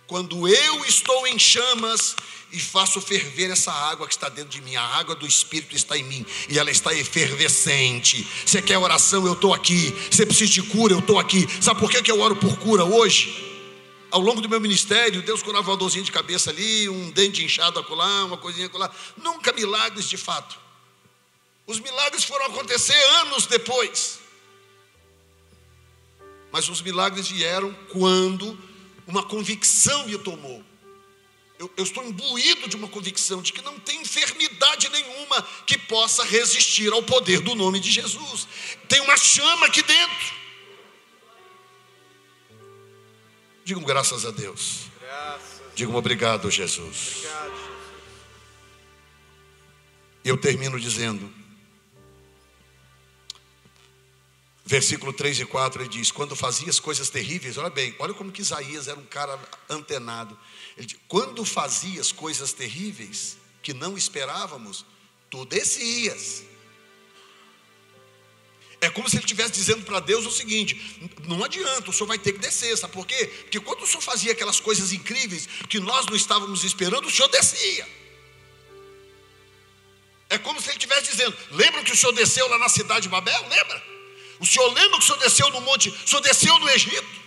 Quando eu estou em chamas e faço ferver essa água que está dentro de mim. A água do Espírito está em mim e ela está efervescente. Você quer oração? Eu estou aqui. Você precisa de cura? Eu estou aqui. Sabe por que eu oro por cura hoje? Ao longo do meu ministério, Deus curava uma dorzinha de cabeça ali, um dente inchado acolá, uma coisinha acolá. Nunca milagres de fato. Os milagres foram acontecer anos depois. Mas os milagres vieram quando uma convicção me tomou. Eu estou imbuído de uma convicção de que não tem enfermidade nenhuma que possa resistir ao poder do nome de Jesus. Tem uma chama aqui dentro. Digam graças a Deus. Digam obrigado, Jesus. E eu termino dizendo, versículo 3 e 4, ele diz: quando fazias coisas terríveis, olha bem, olha como que Isaías era um cara antenado. Ele diz: quando fazias coisas terríveis que não esperávamos, tu descias. É como se ele estivesse dizendo para Deus o seguinte: não adianta, o Senhor vai ter que descer. Sabe por quê? Porque quando o Senhor fazia aquelas coisas incríveis que nós não estávamos esperando, o Senhor descia. É como se ele estivesse dizendo: lembra que o Senhor desceu lá na cidade de Babel? Lembra? O Senhor lembra que o Senhor desceu no monte, o Senhor desceu no Egito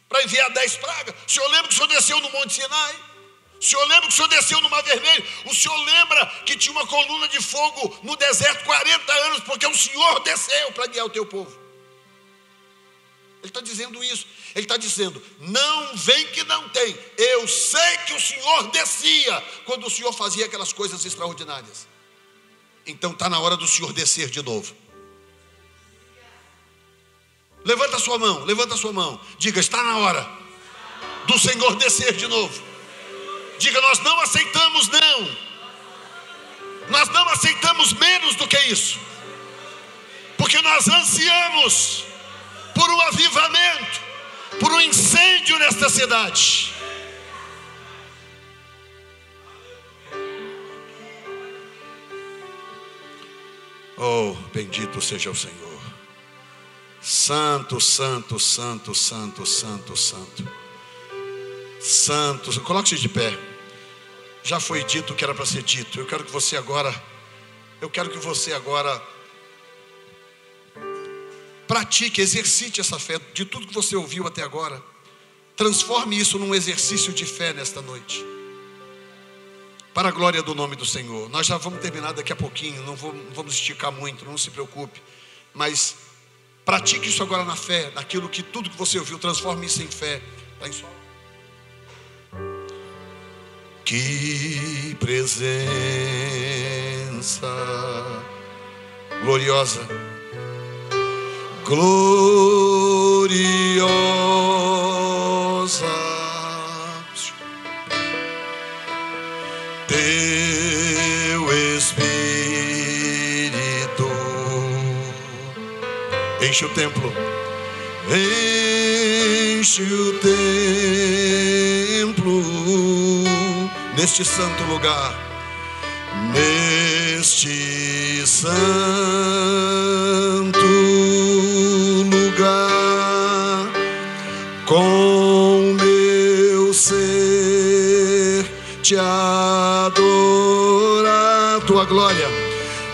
para enviar 10 pragas? O Senhor lembra que o Senhor desceu no monte Sinai? O Senhor lembra que o Senhor desceu no Mar Vermelho? O Senhor lembra que tinha uma coluna de fogo no deserto 40 anos, porque o Senhor desceu para guiar o teu povo? Ele está dizendo isso. Ele está dizendo: não vem que não tem. Eu sei que o Senhor descia quando o Senhor fazia aquelas coisas extraordinárias. Então está na hora do Senhor descer de novo. Levanta a sua mão, levanta a sua mão. Diga: está na hora do Senhor descer de novo. Diga: nós não aceitamos não. Nós não aceitamos menos do que isso. Porque nós ansiamos por um avivamento, por um incêndio nesta cidade. Oh, bendito seja o Senhor. Santo, santo, santo, santo, santo, santo. Santo, coloque-se de pé. Já foi dito o que era para ser dito. Eu quero que você agora pratique, exercite essa fé de tudo que você ouviu até agora. Transforme isso num exercício de fé nesta noite, para a glória do nome do Senhor. Nós já vamos terminar daqui a pouquinho, não vamos esticar muito, não se preocupe. Mas pratique isso agora na fé, naquilo que tudo que você ouviu, transforme isso em fé. Está em sua... Que presença gloriosa, gloriosa, teu Espírito enche o templo, enche o templo. Neste santo lugar, neste santo lugar, com meu ser te adorar, tua glória,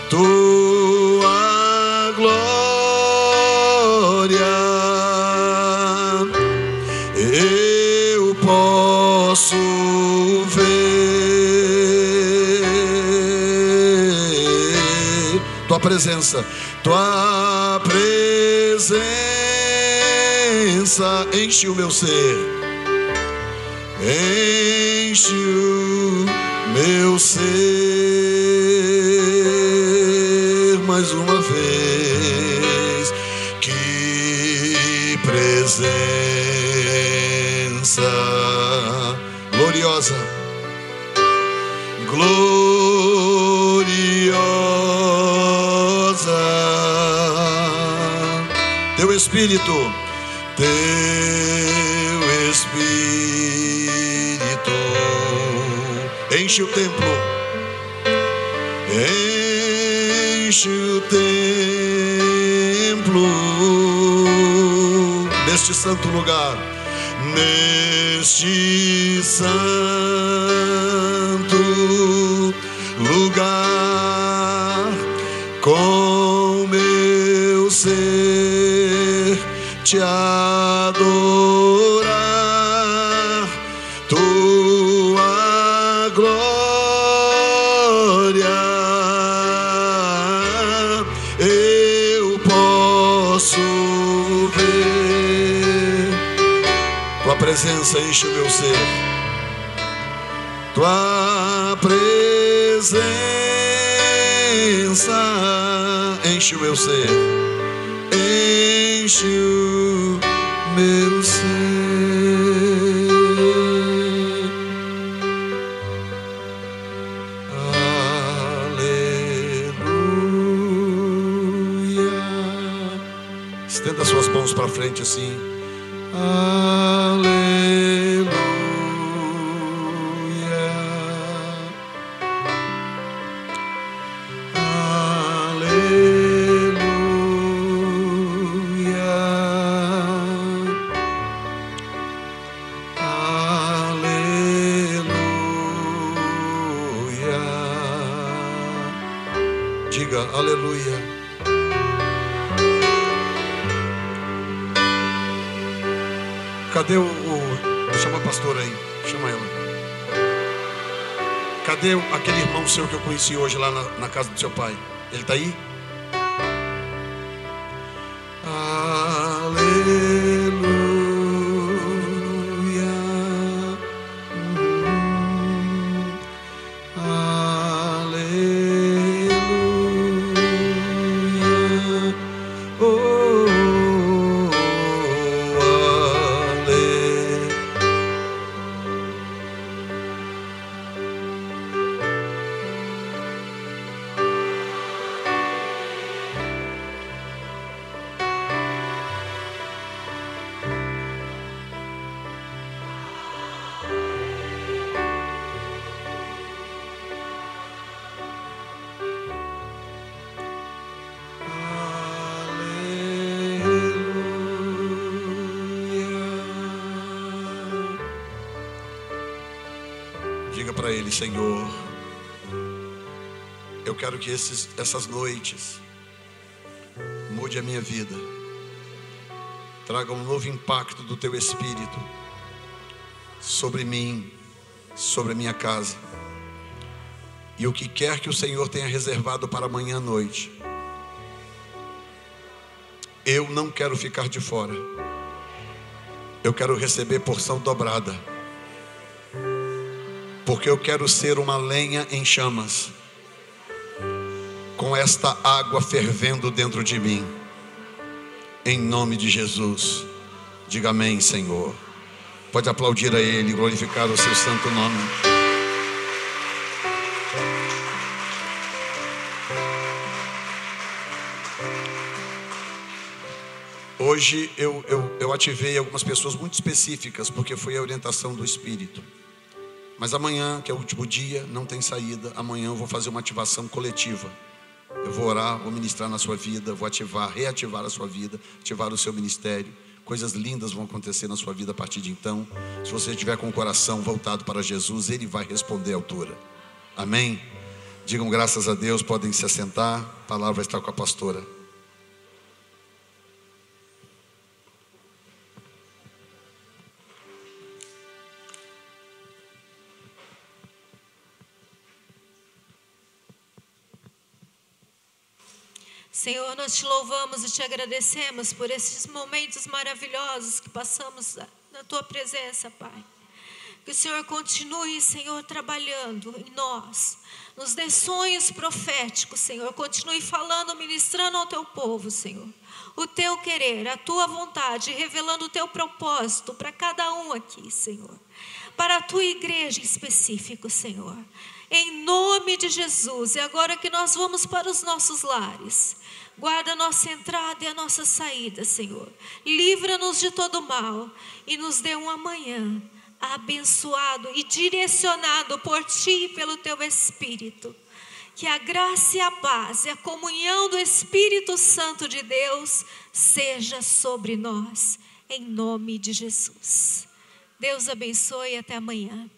tua glória, eu posso tua presença enche o meu ser, enche o meu ser mais uma vez. Que presença gloriosa, gloriosa, teu Espírito enche o templo, enche o templo, neste santo lugar, neste santo lugar, com meu ser te adorar, tua glória eu posso ver. Tua presença enche o meu ser, tua presença enche o meu ser, enche o meu ser. Aleluia. Estenda suas mãos para frente assim. Aleluia. Aleluia. diga aleluia. Cadê chama a pastora aí, chama ela. Cadê aquele irmão seu que eu conheci hoje lá na casa do seu pai? Ele está aí? Diga para ele: Senhor, eu quero que essas noites mude a minha vida, traga um novo impacto do teu Espírito sobre mim, sobre a minha casa. E o que quer que o Senhor tenha reservado para amanhã à noite, eu não quero ficar de fora. Eu quero receber porção dobrada, porque eu quero ser uma lenha em chamas, com esta água fervendo dentro de mim, em nome de Jesus. Diga amém, Senhor. Pode aplaudir a Ele, glorificar o seu santo nome. Hoje eu ativei algumas pessoas muito específicas, porque foi a orientação do Espírito. Mas amanhã, que é o último dia, não tem saída. Amanhã eu vou fazer uma ativação coletiva. Eu vou orar, vou ministrar na sua vida, vou reativar a sua vida, ativar o seu ministério. Coisas lindas vão acontecer na sua vida a partir de então. Se você estiver com o coração voltado para Jesus, Ele vai responder à altura. Amém? Digam graças a Deus, podem se assentar. A palavra está com a pastora. Senhor, nós te louvamos e te agradecemos por esses momentos maravilhosos que passamos na tua presença, Pai. Que o Senhor continue, Senhor, trabalhando em nós, nos dê sonhos proféticos, Senhor. Continue falando, ministrando ao teu povo, Senhor, o teu querer, a tua vontade, revelando o teu propósito para cada um aqui, Senhor, para a tua igreja em específico, Senhor. Em nome de Jesus. E agora que nós vamos para os nossos lares, guarda a nossa entrada e a nossa saída, Senhor. Livra-nos de todo mal e nos dê um amanhã abençoado e direcionado por Ti e pelo Teu Espírito. Que a graça e a paz e a comunhão do Espírito Santo de Deus seja sobre nós, em nome de Jesus. Deus abençoe e até amanhã.